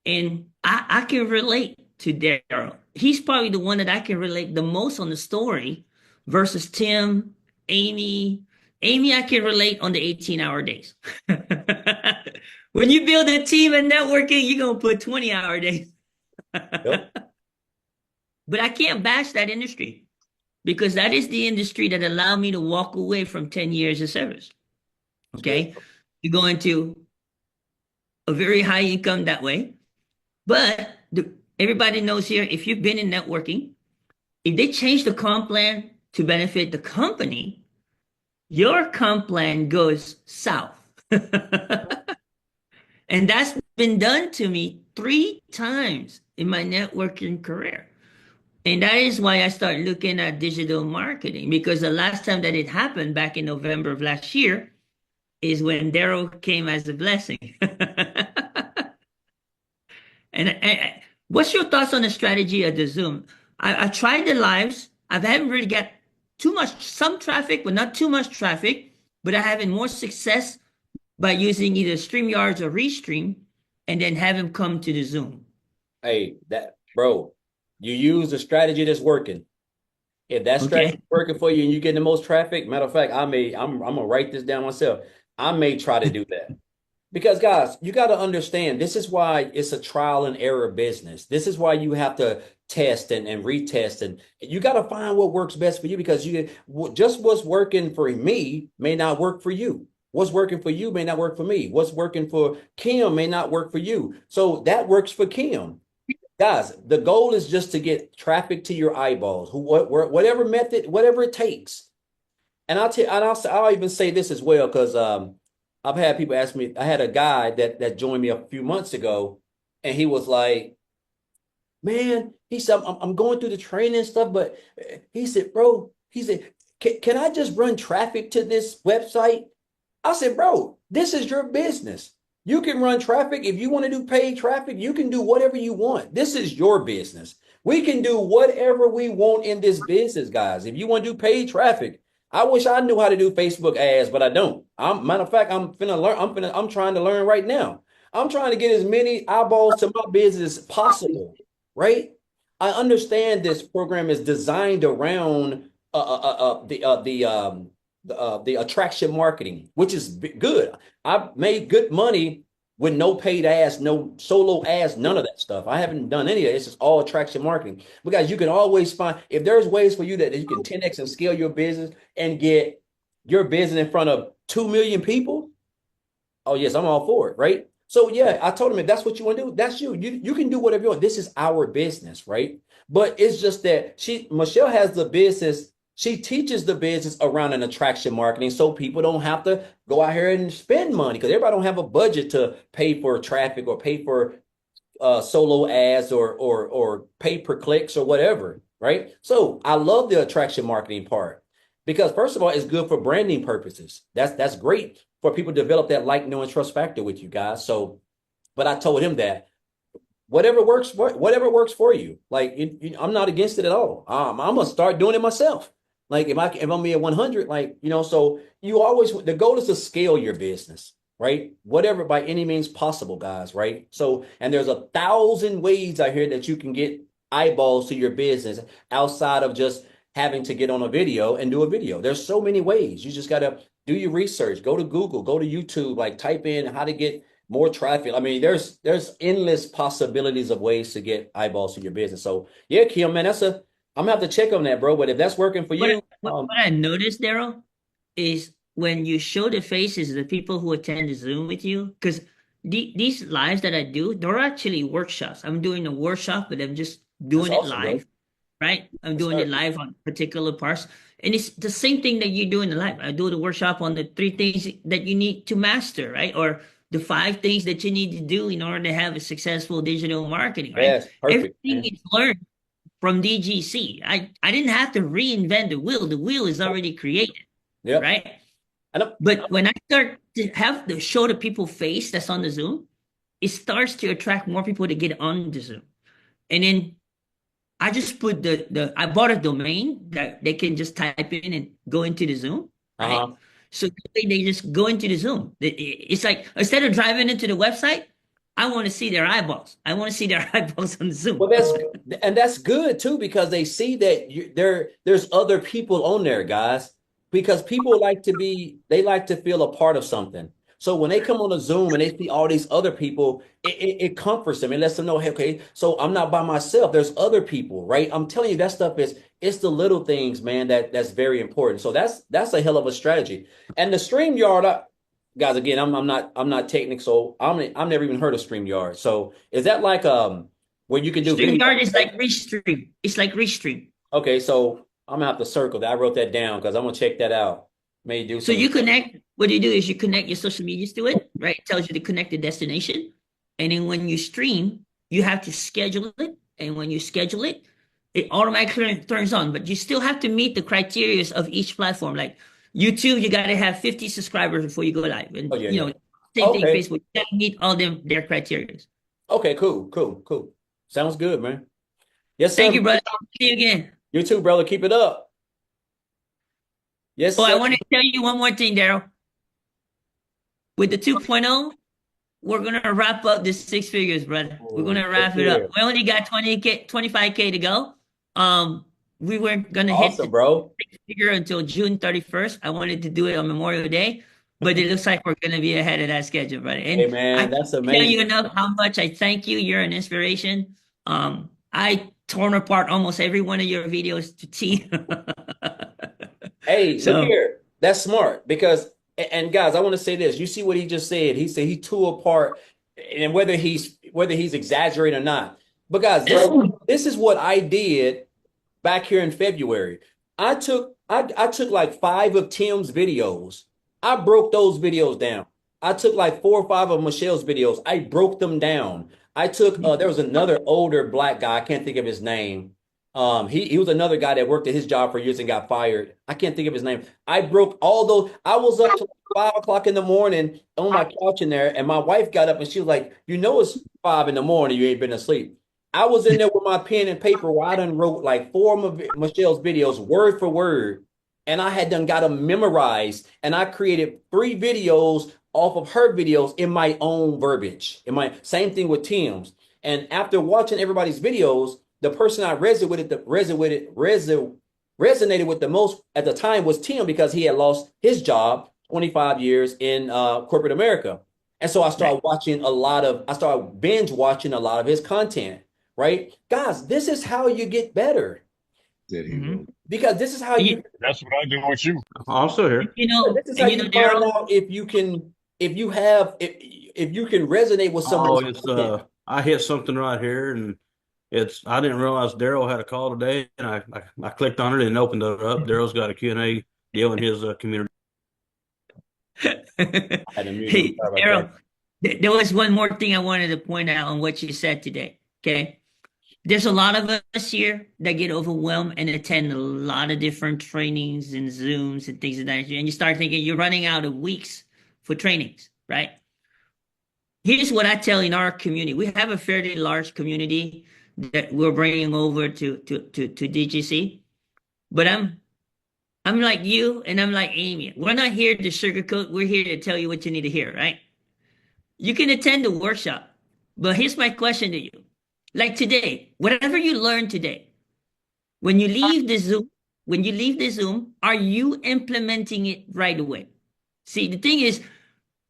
And I can relate to Darrell. He's probably the one that I can relate the most on the story versus Tim, Amy. Amy, I can relate on the 18-hour days. When you build a team and networking, you're going to put 20-hour days. Yep. But I can't bash that industry because that is the industry that allowed me to walk away from 10 years of service. Okay. You go into a very high income that way. But everybody knows here, if you've been in networking, if they change the comp plan to benefit the company, your comp plan goes south. And that's been done to me 3 times in my networking career. And that is why I started looking at digital marketing because the last time that it happened back in November of last year is when Darrell came as a blessing. And what's your thoughts on the strategy of the Zoom? I tried the lives. I haven't really got some traffic, but not too much traffic. But I having more success by using either StreamYards or Restream and then have him come to the Zoom. Hey, bro, you use the strategy that's working. If that strategy is working for you and you get the most traffic, matter of fact, I'm gonna write this down myself. I may try to do that. Because guys, you got to understand, this is why it's a trial and error business. This is why you have to test and retest, and you got to find what works best for you because just what's working for me may not work for you. What's working for you may not work for me. What's working for Kim may not work for you. So that works for Kim. Guys, the goal is just to get traffic to your eyeballs, whatever method, whatever it takes. And I'll even say this as well because I've had people ask me. I had a guy that joined me a few months ago, and he was like, man, he said, I'm going through the training and stuff, but he said, bro, he said, can I just run traffic to this website? I said, bro, this is your business. You can run traffic. If you want to do paid traffic, you can do whatever you want. This is your business. We can do whatever we want in this business, guys. If you want to do paid traffic, I wish I knew how to do Facebook ads, but I don't. Matter of fact, I'm finna learn. I'm trying to learn right now. I'm trying to get as many eyeballs to my business as possible, right? I understand this program is designed around the attraction marketing, which is good. I've made good money with no paid ads, no solo ads, none of that stuff. I haven't done any of it. It's just all attraction marketing. Because you can always find, if there's ways for you that you can 10x and scale your business and get your business in front of 2 million people, oh yes, I'm all for it, right? So yeah, I told him if that's what you want to do, that's you. You can do whatever you want. This is our business, right? But it's just that Michelle has the business. She teaches the business around an attraction marketing, so people don't have to go out here and spend money because everybody don't have a budget to pay for traffic or pay for solo ads or pay per clicks or whatever, right? So I love the attraction marketing part because first of all, it's good for branding purposes. That's great for people to develop that like, know, and trust factor with you guys. So, but I told him that whatever works for you. Like I'm not against it at all. I'm gonna start doing it myself. Like if I'm at 100, like so you always the goal is to scale your business, right? Whatever by any means possible, guys, right? So and there's 1,000 ways out here that you can get eyeballs to your business outside of just having to get on a video and do a video. There's so many ways. You just gotta do your research. Go to Google, go to YouTube, like type in how to get more traffic. I mean, there's endless possibilities of ways to get eyeballs to your business. So yeah, Kim, man, I'm gonna have to check on that, bro. But if that's working for you, what I noticed, Darrell, is when you show the faces of the people who attend the Zoom with you, because these lives that I do, they're actually workshops. I'm doing a workshop, but I'm just doing it awesome, live, bro. right? I'm doing it live on particular parts. And it's the same thing that you do in the live. I do the workshop on the 3 things that you need to master, right? Or the 5 things that you need to do in order to have a successful digital marketing, right? Yes, perfect. Everything is learned from DGC. I didn't have to reinvent the wheel. The wheel is already created, Yep. right? But when I start to have to show the people face that's on the Zoom, it starts to attract more people to get on the Zoom. And then I just put I bought a domain that they can just type in and go into the Zoom, right? So they just go into the Zoom. It's like instead of driving into the website, I want to see their eyeballs. I want to see their eyeballs on the Zoom. Well, that's good too because they see that there's other people on there, guys. Because people like to feel a part of something. So when they come on a Zoom and they see all these other people, it comforts them. It lets them know, hey, okay, so I'm not by myself. There's other people, right? I'm telling you, that stuff it's the little things, man, that's very important. So that's a hell of a strategy. And the StreamYard, guys, again, I'm not technical, so I've never even heard of StreamYard. So is that like where you can do StreamYard is like Restream. It's like Restream. Okay, so I'm gonna have to circle that. I wrote that down because I'm gonna check that out. May do so you connect. What you do is you connect your social medias to it, right? It tells you to connect the destination, and then when you stream, you have to schedule it. And when you schedule it, it automatically turns on. But you still have to meet the criteria of each platform. Like YouTube, you got to have 50 subscribers before you go live, and same thing Facebook. You got to meet all their criteria. Okay, cool. Sounds good, man. Yes, sir. Thank you, brother. See you again. You too, brother. Keep it up. Yes, sir. I want to tell you one more thing, Darrell. With the 2.0, we're going to wrap up this 6 figures, brother. We're going to wrap it up. We only got 25K to go. We weren't going to hit the 6 figure until June 31st. I wanted to do it on Memorial Day, but it looks like we're going to be ahead of that schedule, brother. And hey, man, that's amazing. I can't tell you enough how much I thank you. You're an inspiration. I torn apart almost every one of your videos to T. Hey, look here. That's smart because, and guys, I want to say this. You see what he just said? He said he tore apart, and whether he's exaggerating or not. But guys, this is what I did back here in February. I took like 5 of Tim's videos. I broke those videos down. I took like 4 or 5 of Michelle's videos. I broke them down. I took there was another older black guy, I can't think of his name. He was another guy that worked at his job for years and got fired. I can't think of his name. I broke all those. I was up till 5 o'clock in the morning on my couch in there, and my wife got up and she was like, "You know it's 5 in the morning. You ain't been asleep." I was in there with my pen and paper where I done wrote like four of Michelle's videos word for word, and I had done got them memorized, and I created 3 videos off of her videos in my own verbiage. In my same thing with Tim's. And after watching everybody's videos, the person I resonated with the most at the time was Tim because he had lost his job 25 years in corporate America. And so I started binge watching a lot of his content, right? Guys, this is how you get better. That he wrote. Because this is how you That's what I do with you. Also here. this is how you find Darrell, out if you can resonate with Oh, someone's it's content. I hit something right here, and I didn't realize Darrell had a call today, and I clicked on it and opened it up. Darrell's got a Q&A deal in his community. I had to mute him. hey, Sorry about Darrell, that. there was one more thing I wanted to point out on what you said today. Okay. There's a lot of us here that get overwhelmed and attend a lot of different trainings and Zooms and things of that nature. And you start thinking you're running out of weeks for trainings, right? Here's what I tell in our community. We have a fairly large community that we're bringing over to DGC. But I'm like you and I'm like Amy. We're not here to sugarcoat. We're here to tell you what you need to hear, right? You can attend the workshop, but here's my question to you. Like today, whatever you learned today, when you leave the Zoom, are you implementing it right away? See, the thing is,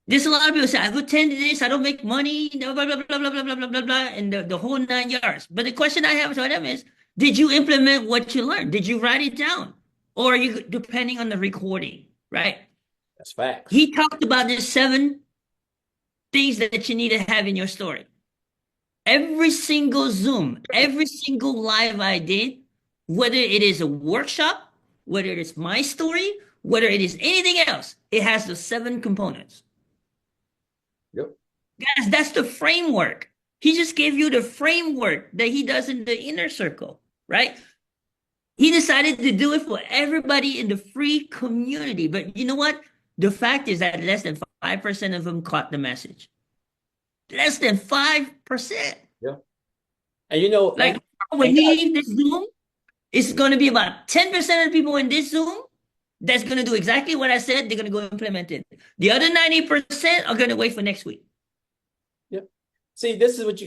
there's a lot of people say, I've attended this, I don't make money, blah, blah, blah, blah, blah, blah, blah, blah, blah, blah, and the whole 9 yards. But the question I have for them is, did you implement what you learned? Did you write it down? Or are you depending on the recording, right? That's facts. He talked about the 7 things that you need to have in your story. Every single Zoom, every single live I did, whether it is a workshop, whether it is my story, whether it is anything else, it has the 7 components. Yep. Guys, that's the framework. He just gave you the framework that he does in the inner circle, right? He decided to do it for everybody in the free community. But you know what? The fact is that less than 5% of them caught the message. Less than 5%. Yeah. And you know, like when he leaves this Zoom, it's going to be about 10% of the people in this Zoom that's going to do exactly what I said. They're going to go implement it. The other 90% are going to wait for next week. Yep. See, this is what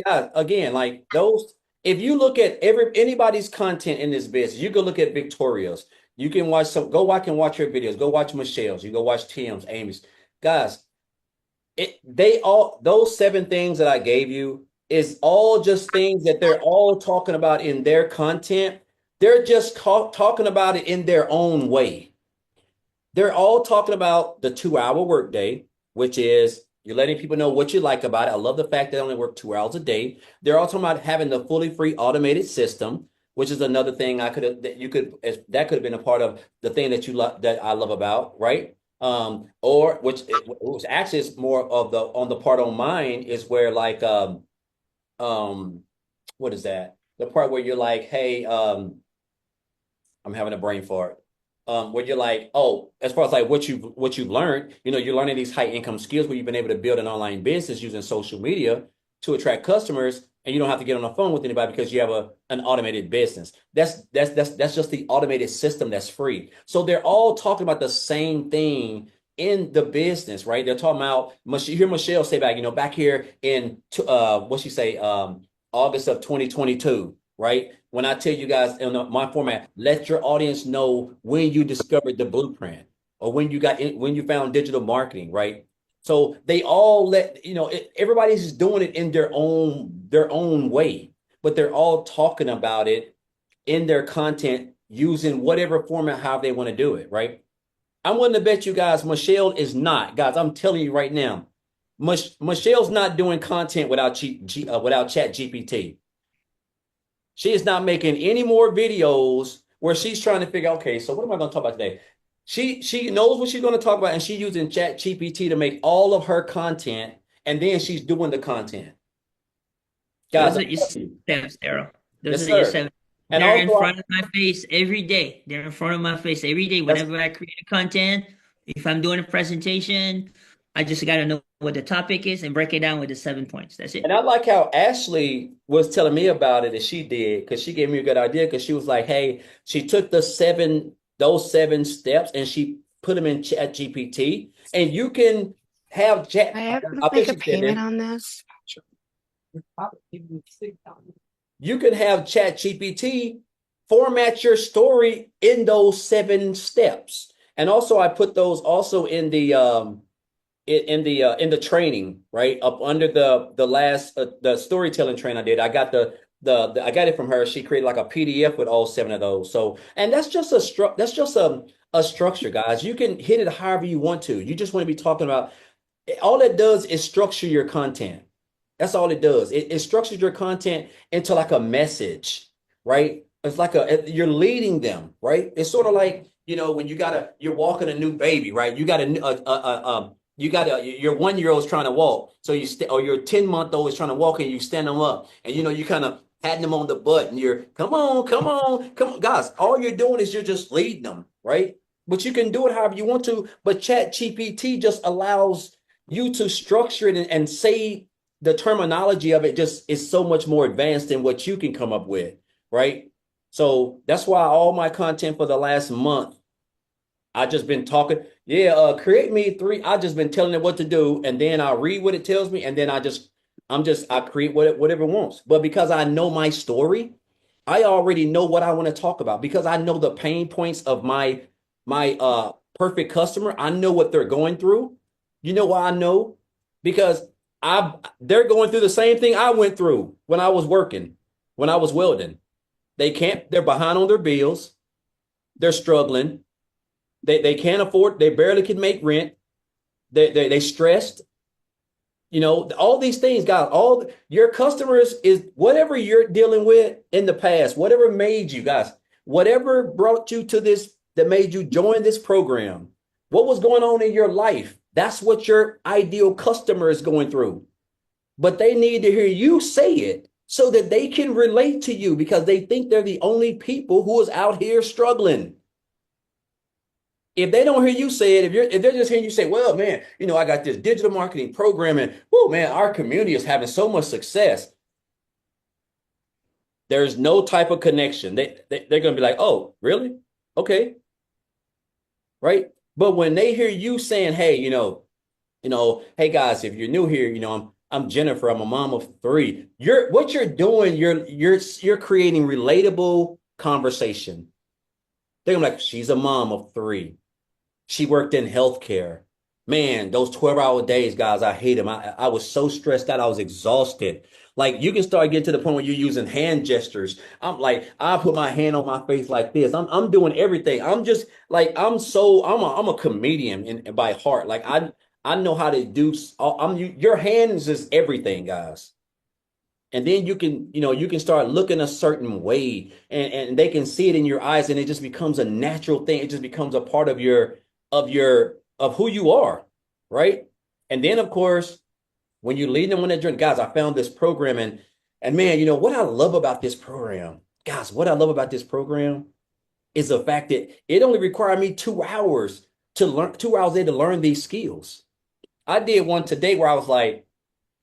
guys, again, like those, if you look at anybody's content in this business, you can look at Victoria's. You can watch go back and watch her videos. Go watch Michelle's. You go watch Tim's, Amy's. Guys, those 7 things that I gave you is all just things that they're all talking about in their content. They're just talking about it in their own way. They're all talking about the 2-hour workday, which is you're letting people know what you like about it. I love the fact that they only work 2 hours a day. They're all talking about having the fully free automated system, which is another thing that could have been a part of the thing that I love about, right? Or which actually is more of the part on mine is where like what is that? The part where you're like, hey, I'm having a brain fart. Where you're like, oh, as far as like what you've learned, you're learning these high income skills where you've been able to build an online business using social media to attract customers, and you don't have to get on the phone with anybody because you have an automated business. That's just the automated system that's free. So they're all talking about the same thing in the business, right? They're talking about, you hear Michelle say back here in what she say, August of 2022, right? When I tell you guys in my format, let your audience know when you discovered the blueprint or when you found digital marketing, right? So they all everybody's just doing it in their own way, but they're all talking about it in their content using whatever format, how they want to do it, right? I'm willing to bet you guys, Michelle is not, guys. I'm telling you right now, Michelle's not doing content without Chat GPT. She is not making any more videos where she's trying to figure out, okay, so what am I going to talk about today? She knows what she's going to talk about, and she's using Chat GPT to make all of her content, and then she's doing the content. Guys, Those I'm are your telling you. steps, Daryl. Those Yes, are your sir. seven. And They're in also, front of my face every day. They're in front of my face every day. that's Whenever I create a content, if I'm doing a presentation, I just got to know what the topic is and break it down with the 7 points. That's and it. I like how Ashley was telling me about it, and she did, because she gave me a good idea. Because she was like, "Hey, she took those 7 steps, and she put them in Chat GPT, and you can have chat." I have to I think make a she said payment this. on this. You can have Chat GPT format your story in those 7 steps, and also I put those also in the training, right up under the last the storytelling train I did. I got the I got it from her. She created like a PDF with all 7 of those. So, and that's just a structure, guys. You can hit it however you want to. You just want to be talking about, all it does is structure your content. That's all it does. It structures your content into like a message, right? It's like you're leading them, right? It's sort of like, when you're walking a new baby, right? Your 1 year old is trying to walk. So or your 10-month-old is trying to walk, and you stand them up, and you kind of patting them on the butt, and you're, come on, come on, come on. Guys, all you're doing is you're just leading them, right? But you can do it however you want to. But Chat GPT just allows you to structure it and say the terminology of it just is so much more advanced than what you can come up with, right? So that's why all my content for the last month, I just been talking. Yeah, create me 3. I just been telling it what to do, and then I read what it tells me, and then I create whatever it wants. But because I know my story, I already know what I want to talk about, because I know the pain points of my perfect customer. I know what they're going through. You know why I know? Because they're going through the same thing I went through when I was working, when I was welding. They're behind on their bills, they're struggling, they can't afford, they barely can make rent, they stressed, all these things, guys. All your customers is whatever you're dealing with in the past, whatever made you, guys, whatever brought you to this, that made you join this program, what was going on in your life. That's what your ideal customer is going through. But they need to hear you say it so that they can relate to you, because they think they're the only people who is out here struggling. If they don't hear you say it, if they're just hearing you say, "Well, man, I got this digital marketing program, and oh man, our community is having so much success," there's no type of connection. They're going to be like, "Oh, really? Okay." Right? But when they hear you saying, "Hey, hey guys, if you're new here, I'm Jennifer. I'm a mom of 3." What you're doing, you're creating relatable conversation. They're gonna be like, "She's a mom of 3. She worked in healthcare. Man, those 12-hour days, guys, I hate them. I was so stressed out. I was exhausted." Like, you can start getting to the point where you're using hand gestures. I'm like, I put my hand on my face like this. I'm doing everything. I'm just like, I'm a comedian by heart. Like, I know how to do. Your hands is everything, guys. And then you can start looking a certain way, and they can see it in your eyes, and it just becomes a natural thing. It just becomes a part of who you are, right? And then, of course, when you lead them on that journey, guys, I found this program, and man, what I love about this program, guys, what I love about this program is the fact that it only required me 2 hours to learn, 2 hours a day to learn these skills. I did one today where I was like,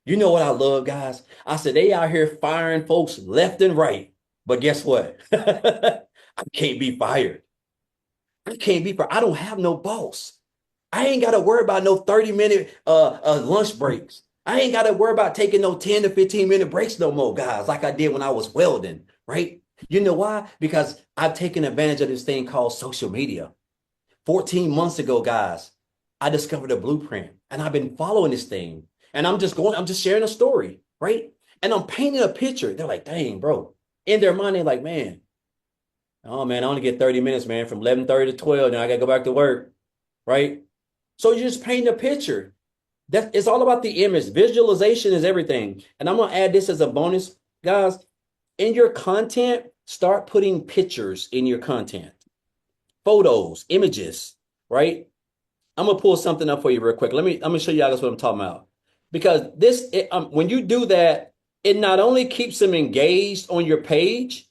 you know what I love, guys? I said, they out here firing folks left and right. But guess what? I can't be fired. I can't be fired. I don't have no boss. I ain't got to worry about no 30-minute lunch breaks. I ain't got to worry about taking no 10 to 15-minute breaks no more, guys, like I did when I was welding, right? You know why? Because I've taken advantage of this thing called social media. 14 months ago, guys, I discovered a blueprint, and I've been following this thing. And I'm just sharing a story, right? And I'm painting a picture. They're like, "Dang, bro." In their mind, they're like, "Man, oh man, I only get 30 minutes, man, from 11:30 to 12. Now I gotta go back to work." Right? So you just paint a picture. It's all about the image. Visualization is everything. And I'm gonna add this as a bonus, guys. In your content, start putting pictures in your content. Photos, images, right? I'm gonna pull something up for you real quick. I'm gonna show you guys what I'm talking about. Because when you do that, it not only keeps them engaged on your page,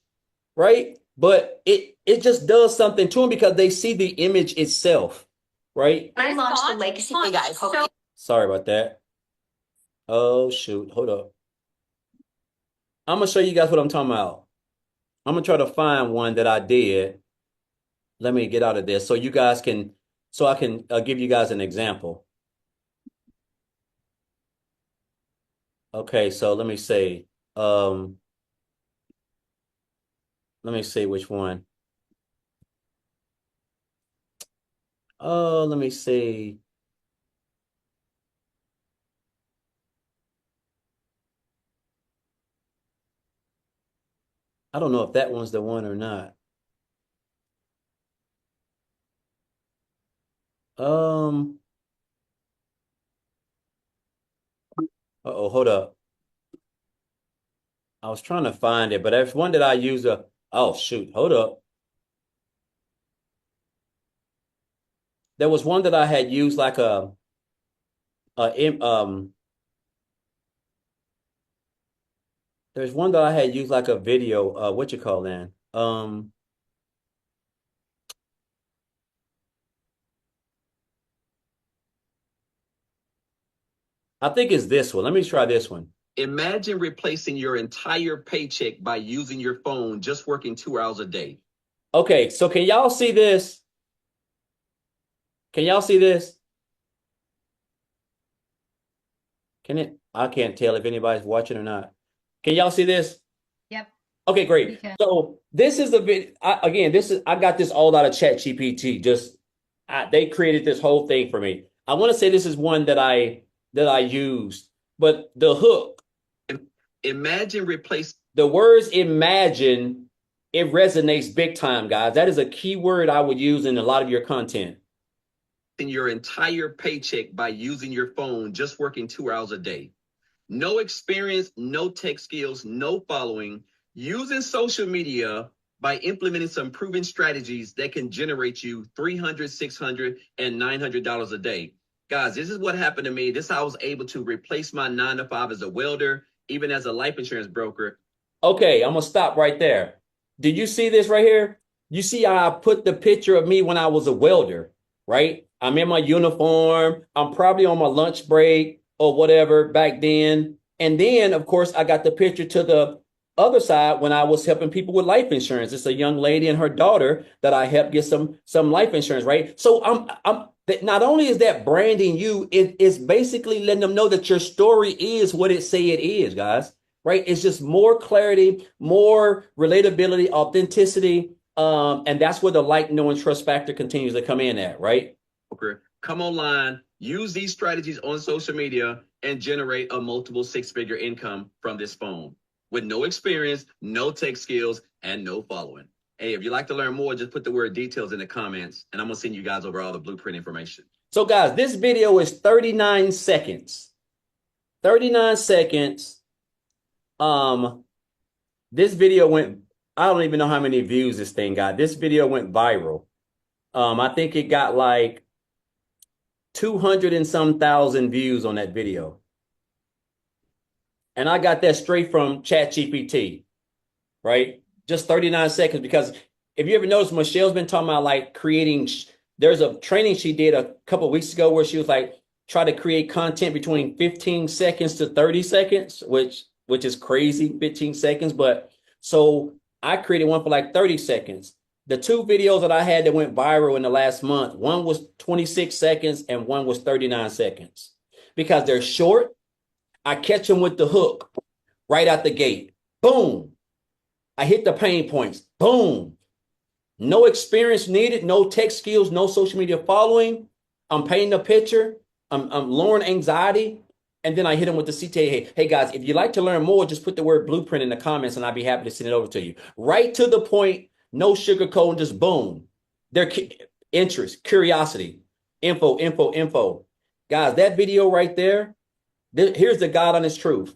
right? But it just does something to them because they see the image itself, right? I launched the legacy. Hey guys, Sorry about that. Oh shoot, hold up. I'm gonna show you guys what I'm talking about. I'm gonna try to find one that I did. Let me get out of this so you guys can, so I can give you guys an example. Okay, so let me see. Let me see which one. Oh, let me see. I don't know if that one's the one or not. Um, uh-oh, hold up. I was trying to find it, but there's one that I use oh shoot, hold up. There was one that I had used like a there's one that I had used like a video, what you call that? I think it's this one. Let me try this one. Imagine replacing your entire paycheck by using your phone, just working 2 hours a day. Okay, so can y'all see this? Can y'all see this? Can it? I can't tell if anybody's watching or not. Can y'all see this? Yep. Okay, great. So this is a bit, again, I got this all out of ChatGPT. They created this whole thing for me. I want to say this is one that I used, but the hook, Imagine replacing the words imagine, it resonates big time, guys. That is a key word I would use in a lot of your content. your entire paycheck by using your phone, just working 2 hours a day. No experience, no tech skills, no following. Using social media by implementing some proven strategies that can generate you $300, $600, and $900 a day. Guys, this is what happened to me. This is how I was able to replace my 9 to 5 as a welder, even as a life insurance broker. Okay, I'm gonna stop right there. Did you see this right here? You see how I put the picture of me when I was a welder, right? I'm in my uniform. I'm probably on my lunch break or whatever back then. And then, of course, I got the picture to the other side when I was helping people with life insurance. It's a young lady and her daughter that I helped get some life insurance, right? So I'm not only is that branding you, it's basically letting them know that your story is what it say it is, guys. Right? It's just more clarity, more relatability, authenticity, and that's where the like, know, and trust factor continues to come in at, right? Come online, use these strategies on social media, and generate a multiple six-figure income from this phone with no experience, no tech skills, and no following. Hey, if you'd like to learn more, just put the word details in the comments, and I'm going to send you guys over all the blueprint information. So, guys, this video is 39 seconds. 39 seconds. This video went, I don't even know how many views this thing got. This video went viral. I think it got like 200 and some thousand views on that video. And I got that straight from ChatGPT, right? Just 39 seconds, because if you ever notice, Michelle's been talking about like creating, there's a training she did a couple of weeks ago where she was like, try to create content between 15 seconds to 30 seconds, which is crazy, 15 seconds. But so I created one for like 30 seconds. The two videos that I had that went viral in the last month, one was 26 seconds and one was 39 seconds. Because they're short, I catch them with the hook right out the gate. Boom. I hit the pain points. Boom. No experience needed, no tech skills, no social media following. I'm painting a picture. I'm lowering anxiety. And then I hit them with the CTA. Hey guys, if you'd like to learn more, just put the word blueprint in the comments and I'd be happy to send it over to you. Right to the point, no sugarcoating, just boom. Their interest, curiosity, info. Guys, that video right there, here's the God honest truth.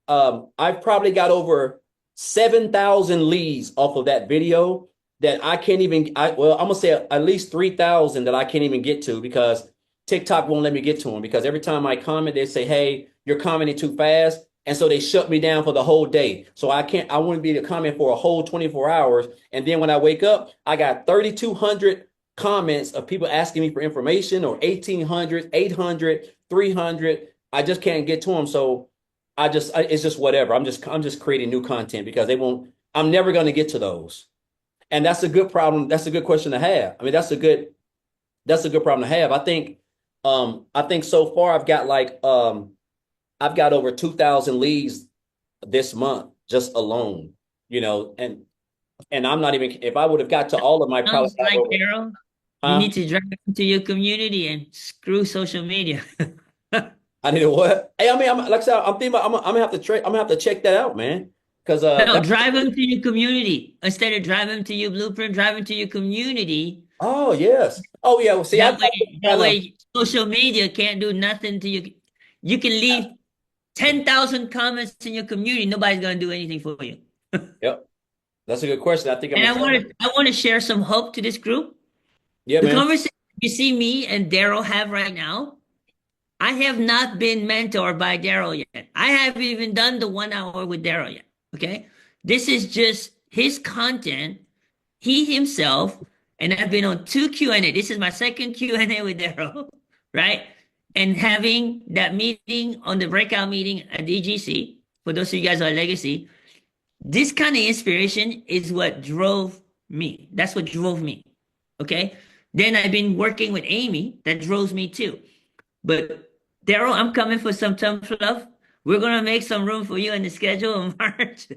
I've probably got over 7,000 leads off of that video that I can't even, I'm going to say at least 3,000 that I can't even get to because TikTok won't let me get to them, because every time I comment, they say, hey, you're commenting too fast. And so they shut me down for the whole day. So I wouldn't be able to comment for a whole 24 hours. And then when I wake up, I got 3,200 comments of people asking me for information, or 1,800, 800, 300. I just can't get to them. So it's just whatever. I'm just creating new content because I'm never going to get to those. And that's a good problem. That's a good question to have. I mean, that's a good problem to have. I think so far I've got over 2,000 leads this month just alone, and I'm not even, if I would have got to all of my, probably Sounds like, Darrell, you huh? need to drive into your community and screw social media. I need to what? Hey, I mean, like I said, I'm thinking about, I'm gonna have to I'm gonna have to check that out, man. Because No, drive them to your community. Instead of driving to your blueprint, drive them to your community. oh yes, oh yeah. Well, see, That way social media can't do nothing to you. You can leave 10,000 comments in your community. Nobody's gonna do anything for you. Yep, that's a good question. I think I'm And gonna I want to share some hope to this group. yeah, The man. conversation you see me and Darrell have right now, I have not been mentored by Darrell yet. I haven't even done the 1 hour with Darrell yet. Okay. This is just his content, he himself, and I've been on 2 Q&A. This is my second Q&A with Darrell, right? And having that meeting on the breakout meeting at DGC, for those of you guys who are legacy, this kind of inspiration is what drove me. That's what drove me. Okay. Then I've been working with Amy, that drove me too. But Darrell, I'm coming for some tough love. We're gonna make some room for you in the schedule in March.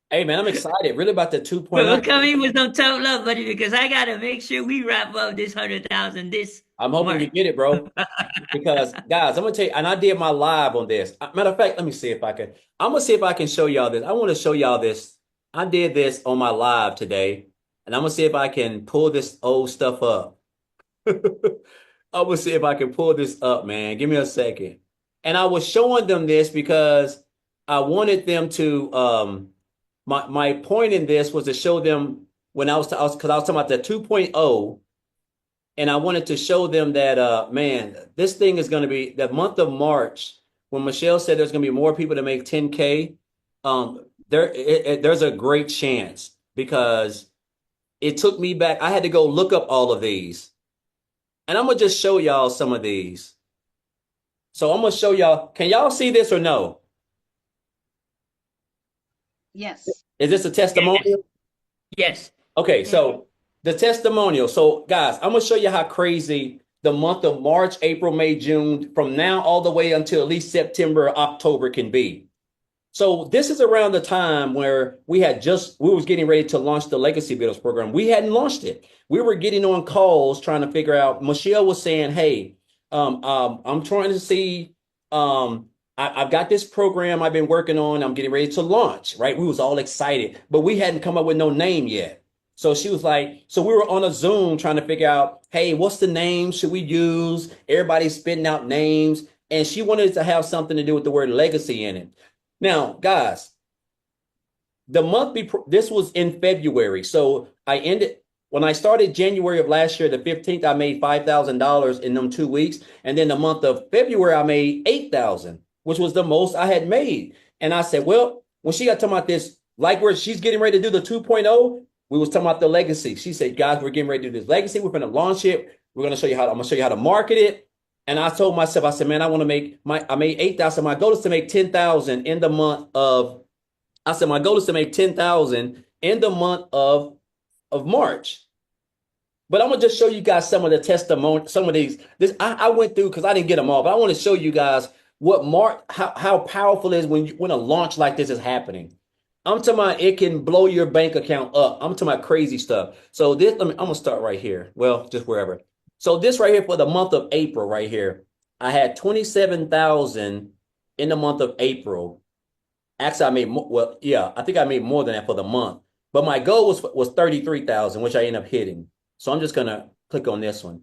Hey man, I'm excited really about the But we're 2.0. coming with some tough love, buddy, because I gotta make sure we wrap up this 100,000 this I'm hoping March. you get it, bro. Because guys, I'm gonna tell you, and I did my live on this. Matter of fact, let me see if I can. I'm gonna see if I can show y'all this. I want to show y'all this. I did this on my live today, and I'm gonna see if I can pull this old stuff up. I'm gonna see if I can pull this up, man. Give me a second. And I was showing them this because I wanted them to. My point in this was to show them when because I was talking about the 2.0. And I wanted to show them that, man, this thing is going to be the month of March. When Michelle said there's going to be more people to make 10K, there's a great chance because it took me back. I had to go look up all of these, and I'm gonna just show y'all some of these. So I'm gonna show y'all. Can y'all see this or no? Yes. Is this a testimonial? Yes. Okay, so the testimonial. So, guys, I'm gonna show you how crazy the month of March, April, May, June, from now all the way until at least September, October can be. So this is around the time where we was getting ready to launch the Legacy Builders program. We hadn't launched it. We were getting on calls trying to figure out. Michelle was saying, "Hey, I'm trying to see. I've got this program I've been working on. I'm getting ready to launch." Right? We was all excited, but we hadn't come up with no name yet. So she was like, so we were on a Zoom trying to figure out, hey, what's the name should we use? Everybody's spitting out names, and she wanted to have something to do with the word legacy in it. Now, guys, this was in February. So when I started January of last year, the 15th, I made $5,000 in them 2 weeks. And then the month of February, I made 8,000, which was the most I had made. And I said, well, when she got talking about this, like where she's getting ready to do the 2.0, we was talking about the legacy. She said, guys, we're getting ready to do this legacy. We're going to launch it. I'm going to show you how to market it. And I told myself, I said, man, I made 8,000. My goal is to make 10,000 in the month of, I said, my goal is to make 10,000 in the month of March. But I'm going to just show you guys some of the testimony, some of these. I went through because I didn't get them all, but I want to show you guys how powerful it is when a launch like this is happening. I'm talking about it can blow your bank account up. I'm talking about crazy stuff. So I'm going to start right here. Well, just wherever. So this right here for the month of April right here, I had 27,000 in the month of April. Actually, I made more. Well, yeah, I think I made more than that for the month. But my goal was 33,000, which I ended up hitting. So I'm just going to click on this one.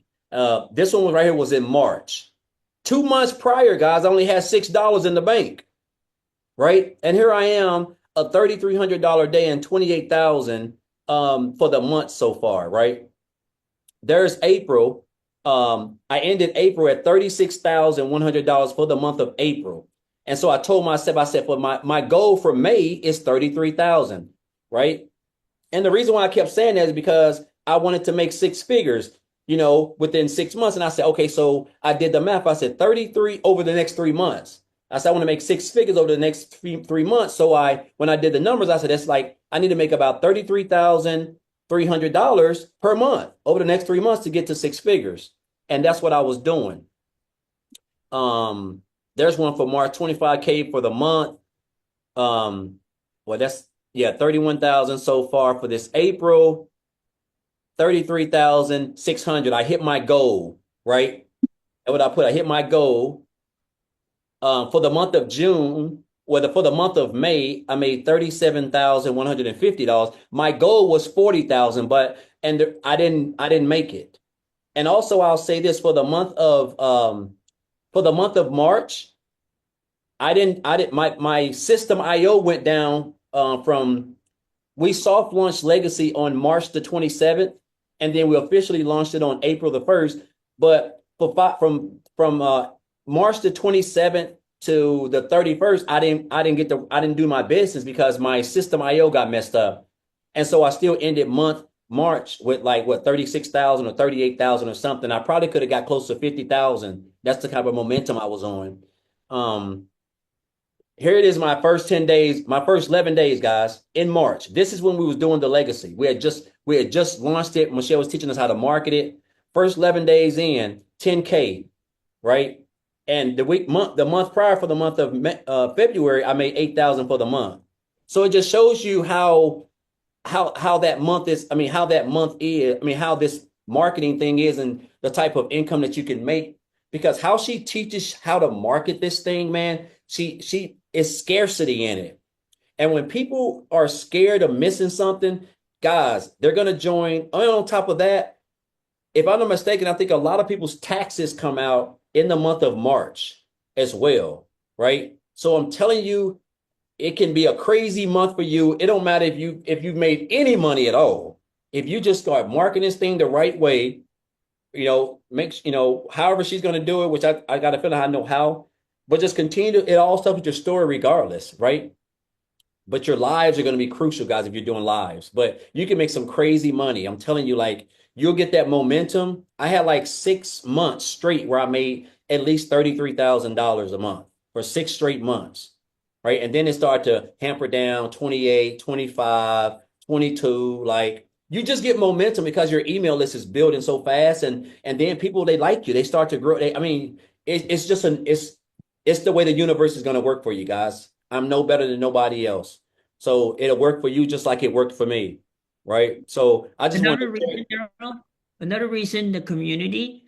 This one right here was in March. 2 months prior, guys, I only had $6 in the bank. Right? And here I am, a $3,300 day and 28,000 for the month so far, right? There's April. I ended April at $36,100 for the month of April. And so I told myself, I said, well, my goal for May is 33,000, right? And the reason why I kept saying that is because I wanted to make six figures, within 6 months. And I said, okay, so I did the math. I said 33 over the next 3 months. I said, I want to make six figures over the next three months. So when I did the numbers, I said, that's like, I need to make about $33,300 per month over the next 3 months to get to six figures. And that's what I was doing. There's one for March, 25K for the month. Well, 31,000 so far for this April. 33,600. I hit my goal, right? And what I put, I hit my goal. For the month of June, for the month of May, I made $37,150. My goal was 40,000, I didn't make it. And also, I'll say this for the month of March, my system IO went down we soft launched Legacy on March the 27th, and then we officially launched it on April the 1st. But from March the 27th to the 31st, I didn't do my business because my system IO got messed up. And so I still ended March with 36,000 or 38,000 or something. I probably could have got close to 50,000. That's the kind of momentum I was on. Here it is, my first 10 days, my first 11 days, guys, in March. This is when we was doing the Legacy. We had just launched it. Michelle was teaching us how to market it. First 11 days in, 10K, right? And the month prior, for the month of February, I made 8,000 for the month. So it just shows you how that month is. How this marketing thing is, and the type of income that you can make. Because how she teaches how to market this thing, man, she is scarcity in it. And when people are scared of missing something, guys, they're going to join. And on top of that, if I'm not mistaken, I think a lot of people's taxes come out in the month of March as well, right? So I'm telling you, it can be a crazy month for you. It don't matter if you've made any money at all. If you just start marketing this thing the right way, however she's going to do it, which I got a feeling I know how, but just continue it all stuff with your story regardless, right? But your lives are going to be crucial, guys, if you're doing lives. But you can make some crazy money. I'm telling you, you'll get that momentum. I had 6 months straight where I made at least $33,000 a month for 6 straight months, right? And then it started to hamper down, 28, 25, 22. You just get momentum because your email list is building so fast, and then people, they like you. They start to grow. It's just it's the way the universe is going to work for you, guys. I'm no better than nobody else. So it'll work for you just like it worked for me, right? So I just want another reason the community,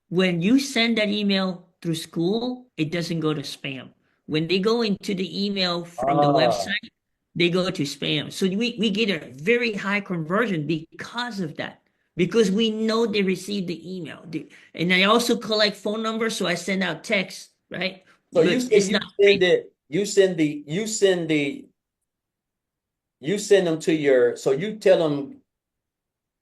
when you send that email through school, it doesn't go to spam. When they go into the email from the website, they go to spam. So we get a very high conversion because of that, because we know they received the email. And I also collect phone numbers, so I send out texts, right? So But it's not free. you send them to your, so you tell them,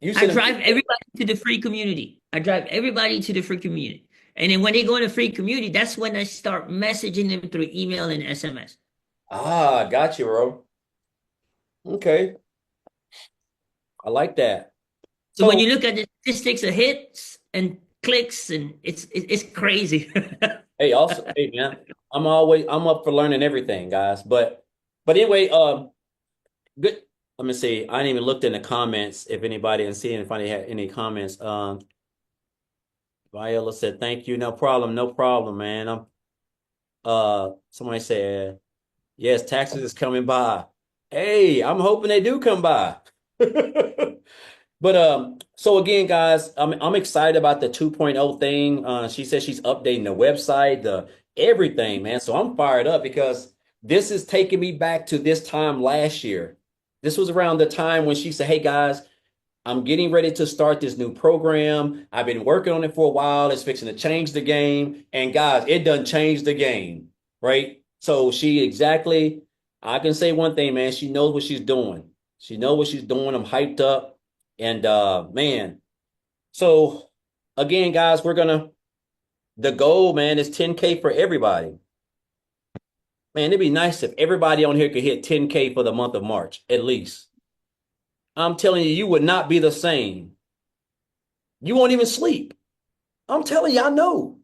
I drive everybody to the free community. I drive everybody to the free community. And then when they go in the free community, that's when I start messaging them through email and SMS. Got you, bro. Okay. I like that. So when you look at the statistics of hits and clicks, and it's crazy. Hey, also, hey man, I'm up for learning everything, guys. But anyway, good. Let me see. I didn't even looked in the comments if anybody and see if anybody had any comments. Viola said, "Thank you, no problem, man." Somebody said, "Yes, taxes is coming by." Hey, I'm hoping they do come by. But so again, guys, I'm excited about the 2.0 thing. She says she's updating the website, everything, man. So I'm fired up because this is taking me back to this time last year. This was around the time when she said, "Hey guys, I'm getting ready to start this new program. I've been working on it for a while. It's fixing to change the game." And guys, it done changed the game, right? So I can say one thing, man. She knows what she's doing. She knows what she's doing. I'm hyped up. And man, so again, guys, the goal, man, is 10K for everybody. Man, it'd be nice if everybody on here could hit 10K for the month of March, at least. I'm telling you, you would not be the same. You won't even sleep. I'm telling you, I know.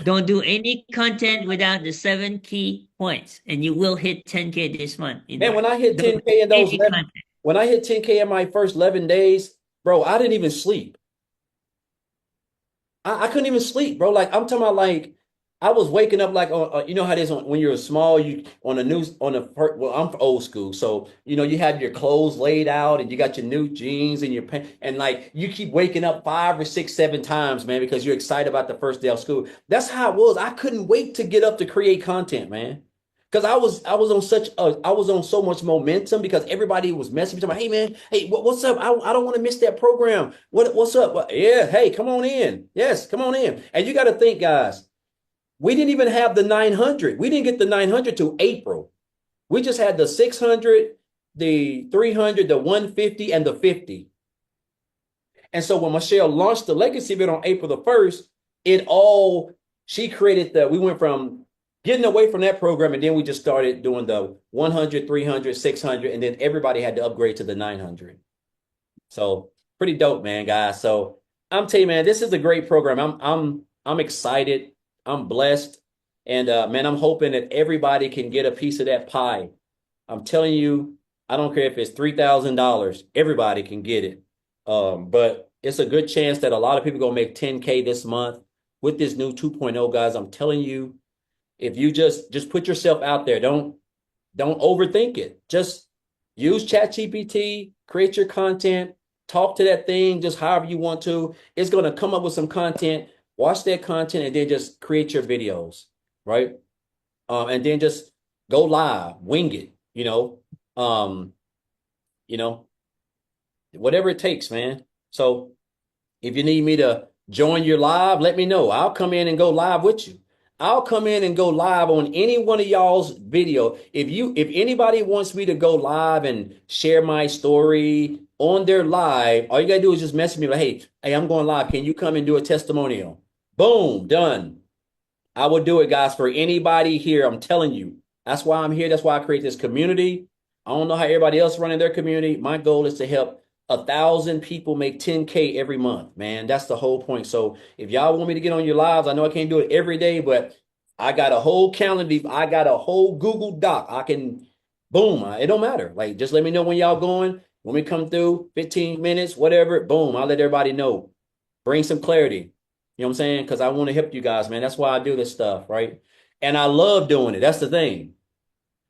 Don't do any content without the 7 key points, and you will hit 10K this month in Man, when March. I hit Don't 10K do in those any 11, content. when I hit 10K in my first 11 days, bro, I didn't even sleep. I couldn't even sleep, bro. Like I'm talking about, like I was waking up like you know how it is when you're small, you on the news on the well, I'm old school, so you know you have your clothes laid out and you got your new jeans and your pants, and like you keep waking up 5 or 6, 7 times, man, because you're excited about the first day of school. That's how it was. I couldn't wait to get up to create content, man. Because I was on so much momentum because everybody was messaging me, talking about, hey man, hey, what's up? I don't want to miss that program. What's up? Yeah, hey, come on in. Yes, come on in. And you got to think, guys, we didn't even have the 900. We didn't get the 900 till April. We just had the 600, the 300, the 150, and the 50. And so when Michelle launched the legacy bid on April the 1st, she created we went from getting away from that program, and then we just started doing the 100, 300, 600, and then everybody had to upgrade to the 900. So pretty dope, man, guys. So I'm telling you, man, this is a great program. I'm excited. I'm blessed. And man, I'm hoping that everybody can get a piece of that pie. I'm telling you, I don't care if it's $3,000, everybody can get it. But it's a good chance that a lot of people are gonna make 10K this month with this new 2.0, guys. I'm telling you, if you just put yourself out there, don't overthink it. Just use ChatGPT, create your content, talk to that thing just however you want to. It's gonna come up with some content, watch that content, and then just create your videos, right? And then just go live, wing it, um, you know, whatever it takes, man. So if you need me to join your live, let me know. I'll come in and go live with you. I'll come in and go live on any one of y'all's video. If anybody wants me to go live and share my story on their live, all you gotta do is just message me like, hey, I'm going live. Can you come and do a testimonial? Boom, done. I will do it, guys, for anybody here. I'm telling you. That's why I'm here. That's why I create this community. I don't know how everybody else running their community. My goal is to help 1,000 people make 10K every month, man. That's the whole point. So if y'all want me to get on your lives, I know I can't do it every day, but I got a whole calendar. I got a whole Google Doc. I can, boom, it don't matter. Like, just let me know when y'all going. When we come through, 15 minutes, whatever, boom, I'll let everybody know. Bring some clarity. You know what I'm saying? Because I want to help you guys, man. That's why I do this stuff, right? And I love doing it. That's the thing.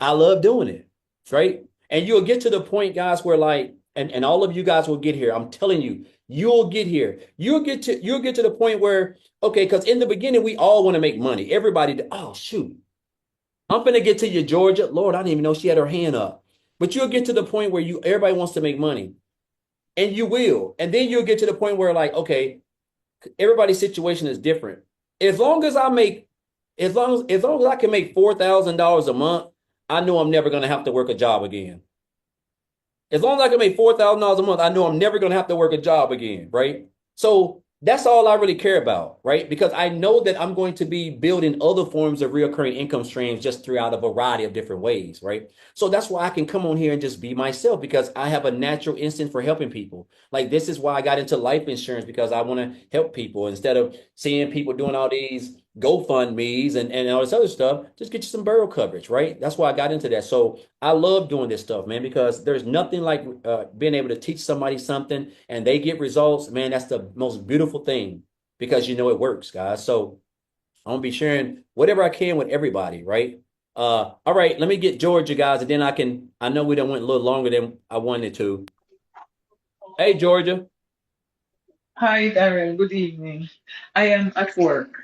I love doing it, right? And you'll get to the point, guys, where like, and all of you guys will get here. I'm telling you, you'll get here. You'll get to the point where, okay, because in the beginning, we all want to make money. Everybody, oh shoot. I'm gonna get to you, Georgia. Lord, I didn't even know she had her hand up. But you'll get to the point where everybody wants to make money. And you will. And then you'll get to the point where, like, okay, everybody's situation is different. As long as I make, as long as I can make $4,000 a month, I know I'm never gonna have to work a job again. As long as I can make $4,000 a month, I know I'm never gonna have to work a job again, right? So that's all I really care about, right? Because I know that I'm going to be building other forms of recurring income streams just throughout a variety of different ways, right? So that's why I can come on here and just be myself because I have a natural instinct for helping people. Like this is why I got into life insurance because I want to help people instead of seeing people doing all these GoFundMe's and all this other stuff. Just get you some burial coverage, right? That's why I got into that. So I love doing this stuff, man, because there's nothing like being able to teach somebody something and they get results. Man, that's the most beautiful thing because you know it works, guys. So I'm gonna be sharing whatever I can with everybody, right? All right, let me get Georgia, guys, and then I know we done went a little longer than I wanted to. Hey, Georgia. Hi, Darrell. Good evening. I am at work.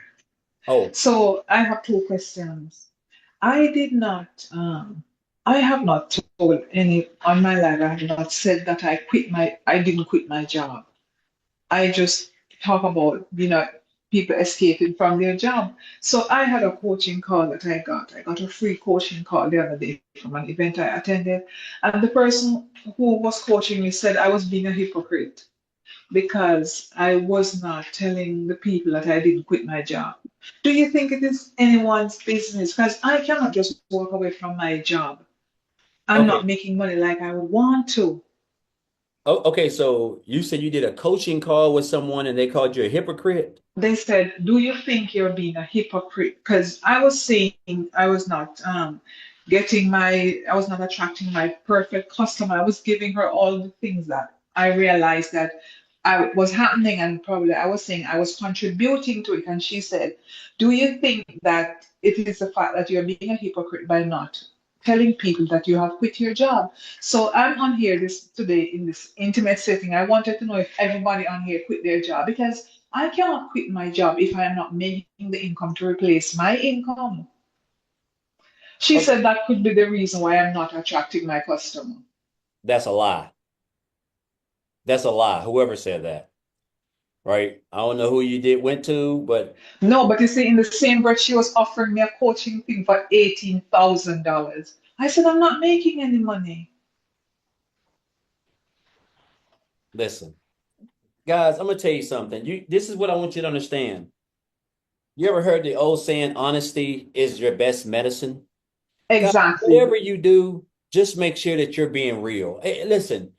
Oh, So I have two questions. I did not, I have not told any on my life, I have not said that I didn't quit my job. I just talk about, people escaping from their job. So I had a coaching call that I got. I got a free coaching call the other day from an event I attended. And the person who was coaching me said I was being a hypocrite because I was not telling the people that I didn't quit my job. Do you think it is anyone's business? Because I cannot just walk away from my job. I'm not Okay. making money like I would want to. Oh, okay. So you said you did a coaching call with someone and they called you a hypocrite? They said, "Do you think you're being a hypocrite?" Because I was saying I was not I was not attracting my perfect customer. I was giving her all the things that I realized that I was happening, and probably I was saying I was contributing to it. And she said, "Do you think that it is the fact that you're being a hypocrite by not telling people that you have quit your job?" So I'm on here this today in this intimate setting. I wanted to know if everybody on here quit their job because I cannot quit my job if I am not making the income to replace my income. She Okay. said that could be the reason why I'm not attracting my customer. That's a lie. That's a lie. Whoever said that, right? I don't know who you did went to, but No, but you see, in the same breath, she was offering me a coaching thing for $18,000. I said, I'm not making any money. listen, guys, I'm gonna tell you something. This is what I want you to understand. You ever heard the old saying, honesty is your best medicine? God, Exactly. whatever you do, just make sure that you're being real. Hey, listen,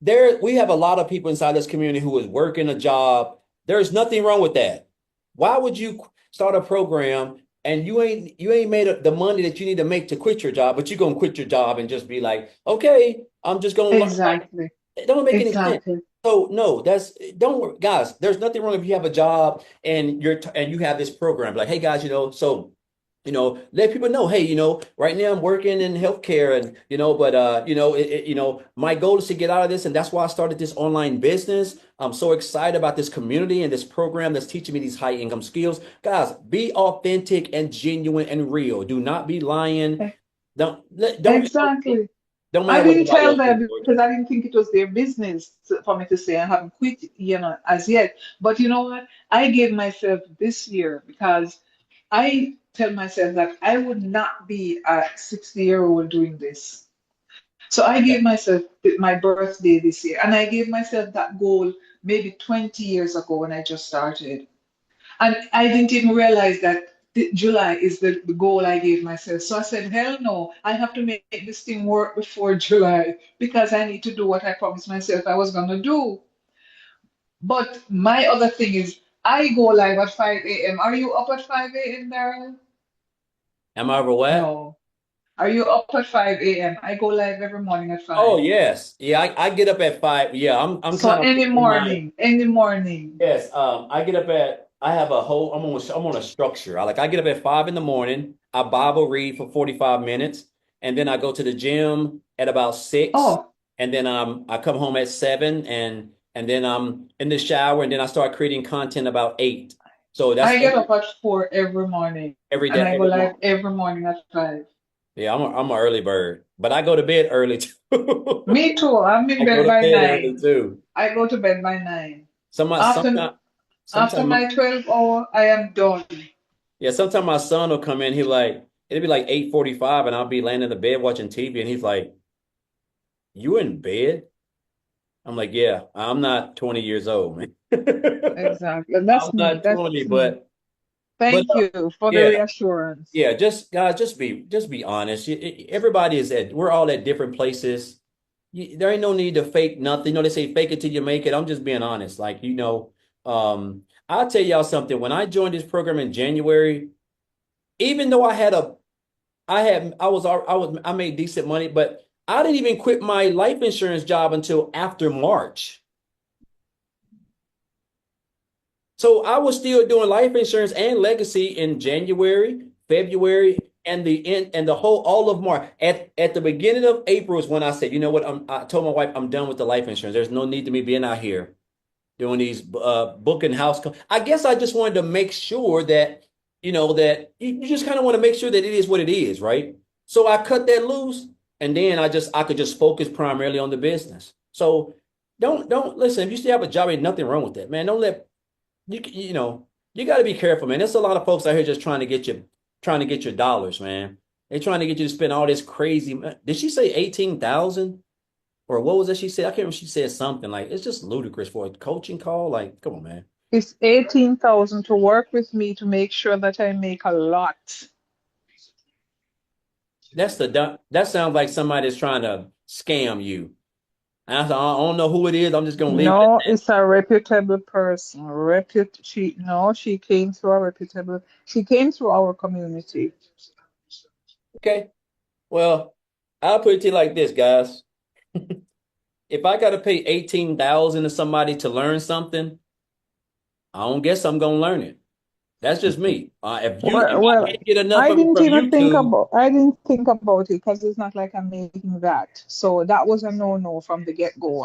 we have a lot of people inside this community who is working a job. There's nothing wrong with that. Why would you start a program and you ain't made the money that you need to make to quit your job, but you're gonna quit your job and just be like, okay, I'm just gonna learn. Exactly. It don't make any sense. Exactly. So no, don't worry, guys. There's nothing wrong if you have a job and you have this program. Like, hey guys, let people know, hey, right now I'm working in healthcare and but my goal is to get out of this, and that's why I started this online business. I'm so excited about this community and this program that's teaching me these high income skills. Guys, be authentic and genuine and real. Do not be lying. E- Don't Exactly. don't I matter what didn't nobody tell else thinks. them because I didn't think it was their business for me to say I haven't quit, as yet. But you know what? I gave myself this year because I tell myself that I would not be a 60-year-old doing this. So I gave myself my birthday this year, and I gave myself that goal maybe 20 years ago when I just started. And I didn't even realize that July is the goal I gave myself. So I said, hell no, I have to make this thing work before July because I need to do what I promised myself I was going to do. But my other thing is, I go live at 5 a.m. Are you up at 5 a.m., Darrell? Am I ever what? No. Are you up at 5 a.m.? I go live every morning at Oh 5. yes. Yeah, I get up at 5. Yeah, I'm So kind of in my any morning. yes. I get up at I have a whole I'm on a structure. I get up at 5 in the morning. I Bible read for 45 minutes, and then I go to the gym at about 6, Oh, and then I come home at 7, and then I'm in the shower, and then I start creating content about 8. So that's I get up at 4 every morning every and day, I go every live morning. every morning at 5. Yeah, I'm an early bird, but I go to bed early too. Me too. I'm in I go bed to by bed early 9. too. I go to bed by 9. After Sometimes, after sometimes, my 12 hour, I am done. yeah, sometimes my son will come in. It'll be like 8:45, and I'll be laying in the bed watching TV, and he's like, "You in bed?" I'm like, "Yeah, I'm not 20 years old, man. Exactly. And I'm that's me. not That's 20, me. but Thank you for the yeah, reassurance. yeah. Just guys, just be honest. Everybody we're all at different places. There ain't no need to fake nothing. They say fake it till you make it. I'm just being honest. Like, I'll tell y'all something. When I joined this program in January, even though I made decent money, but I didn't even quit my life insurance job until after March. So I was still doing life insurance and legacy in January, February, and the end and the whole all of March. At the beginning of April is when I said, you know what? I told my wife I'm done with the life insurance. There's no need to me being out here doing these booking house. I guess I just wanted to make sure that that you just kind of want to make sure that it is what it is, right? So I cut that loose, and then I could just focus primarily on the business. So don't listen. If you still have a job, ain't nothing wrong with that, man. Don't let you got to be careful, man. There's a lot of folks out here just trying to get your dollars, man. They're trying to get you to spend all this crazy. Did she say 18,000? Or what was it she said? I can't remember. She said something like, it's just ludicrous for a coaching call. Like, come on, man. It's 18,000 to work with me to make sure that I make a lot. That sounds like somebody's trying to scam you. I don't know who it is. I'm just gonna leave it at No, that. it's a reputable person. She came through she came through our community. Okay. Well, I'll put it to you like this, guys. If I gotta pay 18,000 to somebody to learn something, I don't guess I'm gonna learn it. That's just me. If I Well, can't get enough of it from YouTube, I didn't think about it because it's not like I'm making that. So that was a no-no from the get-go.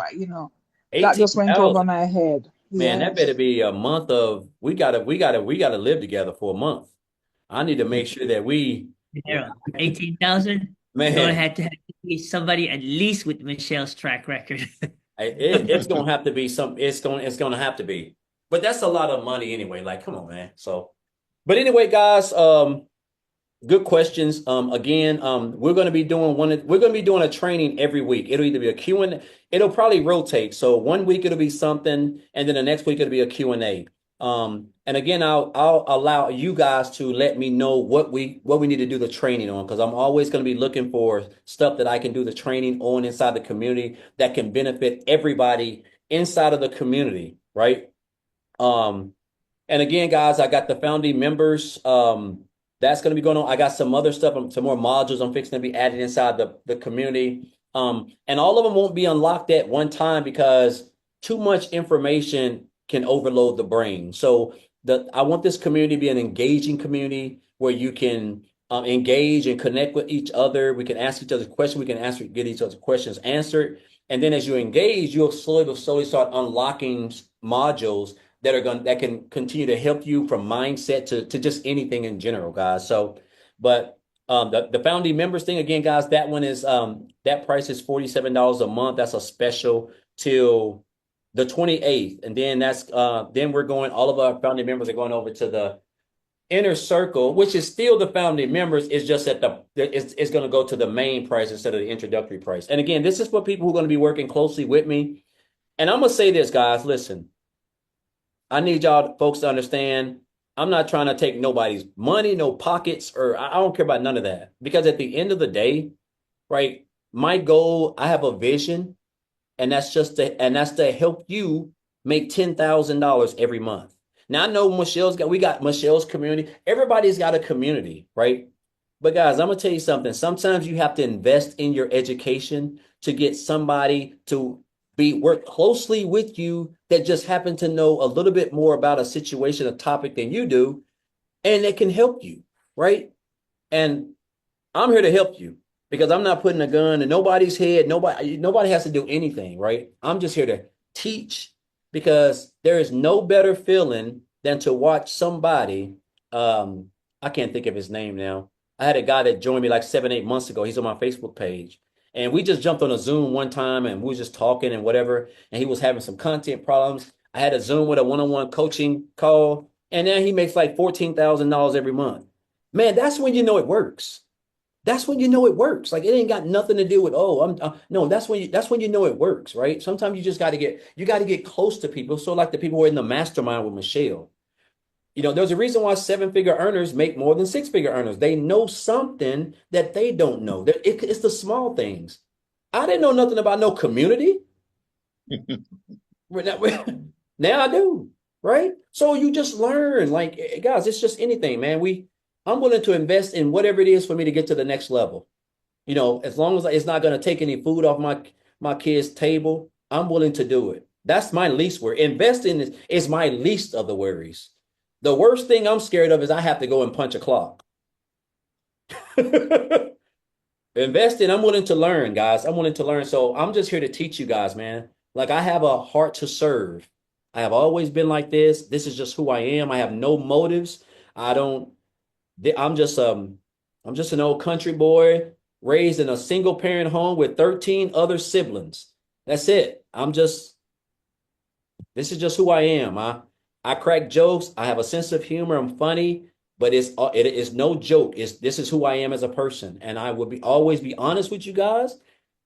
That just went over 18,000, my head. man, that better Yes. be a month of we gotta live together for a month. I need to make sure that Darrell, 18,000. Gonna man, have to be somebody at least with Michelle's track record. it's gonna have to be it's gonna have to be. But that's a lot of money anyway. Like, come on, man. So, but anyway, guys, good questions. Again, we're going to be doing a training every week. It'll either be a Q and it'll probably rotate. So one week it'll be something, and then the next week it'll be a Q&A. And again, I'll allow you guys to let me know what we need to do the training on, because I'm always going to be looking for stuff that I can do the training on inside the community that can benefit everybody inside of the community, right? Um, and again, guys, I got the founding members. That's going to be going on. I got some other stuff, some more modules I'm fixing to be added inside the community. And all of them won't be unlocked at one time because too much information can overload the brain. So I want this community to be an engaging community where you can engage and connect with each other. We can ask each other questions. We can get each other's questions answered. And then as you engage, you'll slowly start unlocking modules that can continue to help you from mindset to just anything in general, guys. So, but the founding members thing again, guys, that one is that price is $47 a month. That's a special till the 28th, and then then we're going. All of our founding members are going over to the inner circle, which is still the founding members. Is just at it's going to go to the main price instead of the introductory price. And again, this is for people who are going to be working closely with me. And I'm gonna say this, guys. Listen. I need y'all folks to understand I'm not trying to take nobody's money, no pockets, or I don't care about none of that. Because at the end of the day, right, my goal, I have a vision, and that's to help you make $10,000 every month. Now I know we got Michelle's community. Everybody's got a community, right? But guys, I'm gonna tell you something. Sometimes you have to invest in your education to get somebody to work closely with you that just happen to know a little bit more about a situation, a topic than you do, and it can help you, right? And I'm here to help you because I'm not putting a gun in nobody's head. Nobody has to do anything, right? I'm just here to teach because there is no better feeling than to watch somebody. I can't think of his name now. I had a guy that joined me like 7, 8 months ago. He's on my Facebook page. And we just jumped on a Zoom one time and we were just talking and whatever. And he was having some content problems. I had a Zoom with a one-on-one coaching call. And now he makes like $14,000 every month. Man, that's when you know it works. That's when you know it works. Like it ain't got nothing to do with, no, that's when you know it works, right? Sometimes you just got to get close to people. So like the people who are in the mastermind with Michelle. There's a reason why seven-figure earners make more than six-figure earners. They know something that they don't know. It's the small things. I didn't know nothing about no community. Now I do, right? So you just learn. Like, guys, it's just anything, man. I'm willing to invest in whatever it is for me to get to the next level. As long as it's not going to take any food off my kids' table, I'm willing to do it. That's my least worry. Investing is my least of the worries. The worst thing I'm scared of is I have to go and punch a clock. Investing, I'm willing to learn, guys. I'm willing to learn. So I'm just here to teach you guys, man. Like I have a heart to serve. I have always been like this. This is just who I am. I have no motives. I don't, I'm just an old country boy raised in a single parent home with 13 other siblings. That's it. This is just who I am. I crack jokes. I have a sense of humor. I'm funny, but it is no joke. This is who I am as a person, and I will always be honest with you guys.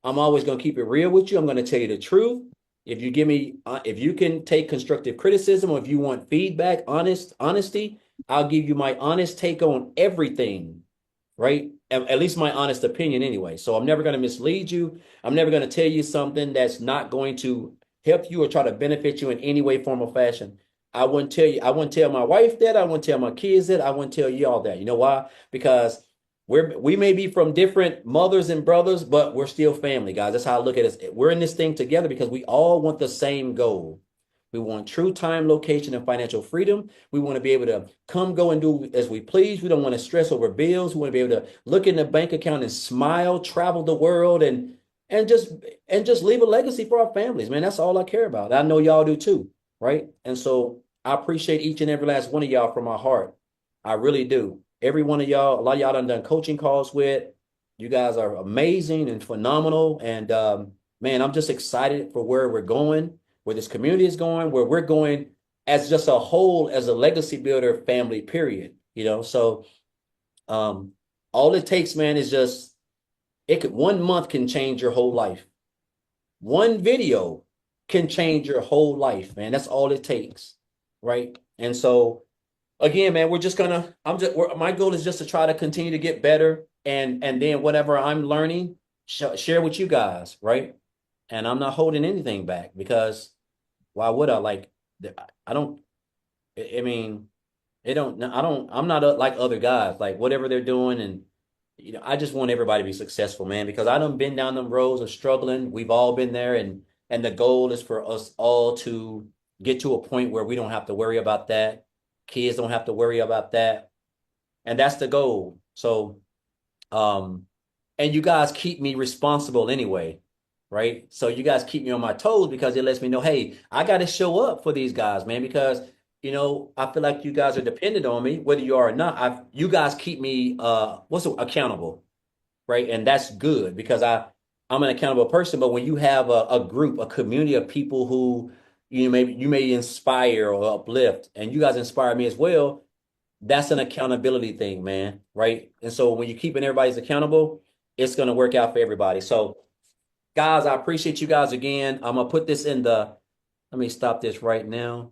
I'm always going to keep it real with you. I'm going to tell you the truth. If you give me, if you can take constructive criticism, or if you want feedback, honesty, I'll give you my honest take on everything, right? At least my honest opinion anyway. So I'm never going to mislead you. I'm never going to tell you something that's not going to help you or try to benefit you in any way, form, or fashion. I wouldn't tell you, I wouldn't tell my wife that, I wouldn't tell my kids that, I wouldn't tell you all that. You know why? Because we may be from different mothers and brothers, but we're still family, guys. That's how I look at it. We're in this thing together because we all want the same goal. We want true time, location, and financial freedom. We want to be able to come, go, and do as we please. We don't want to stress over bills. We want to be able to look in the bank account and smile, travel the world, and just leave a legacy for our families, man. That's all I care about. I know y'all do too, right? And so I appreciate each and every last one of y'all from my heart. I really do. Every one of y'all, a lot of y'all done coaching calls with. You guys are amazing and phenomenal. And man, I'm just excited for where we're going, where this community is going, where we're going as just a whole, as a legacy builder family, period. You know, so all it takes, man, is just it could 1 month can change your whole life. One video can change your whole life, man. That's all it takes, right? And so again, man, we're just gonna. My goal is just to try to continue to get better, and then whatever I'm learning, share with you guys, right? And I'm not holding anything back because why would I? Like, I don't. I mean, it don't. I don't. I'm not like other guys. Like whatever they're doing, and I just want everybody to be successful, man. Because I done been down them roads of struggling. We've all been there, and the goal is for us all to get to a point where we don't have to worry about that. Kids don't have to worry about that. And that's the goal. So, and you guys keep me responsible anyway, right? So you guys keep me on my toes because it lets me know, hey, I got to show up for these guys, man, because I feel like you guys are dependent on me, whether you are or not. You guys keep me accountable, right? And that's good because I'm an accountable person. But when you have a group, a community of people who you may inspire or uplift, and you guys inspire me as well, that's an accountability thing, man, right? And so when you're keeping everybody's accountable, it's going to work out for everybody. So, guys, I appreciate you guys again. I'm gonna put this in the. Let me stop this right now.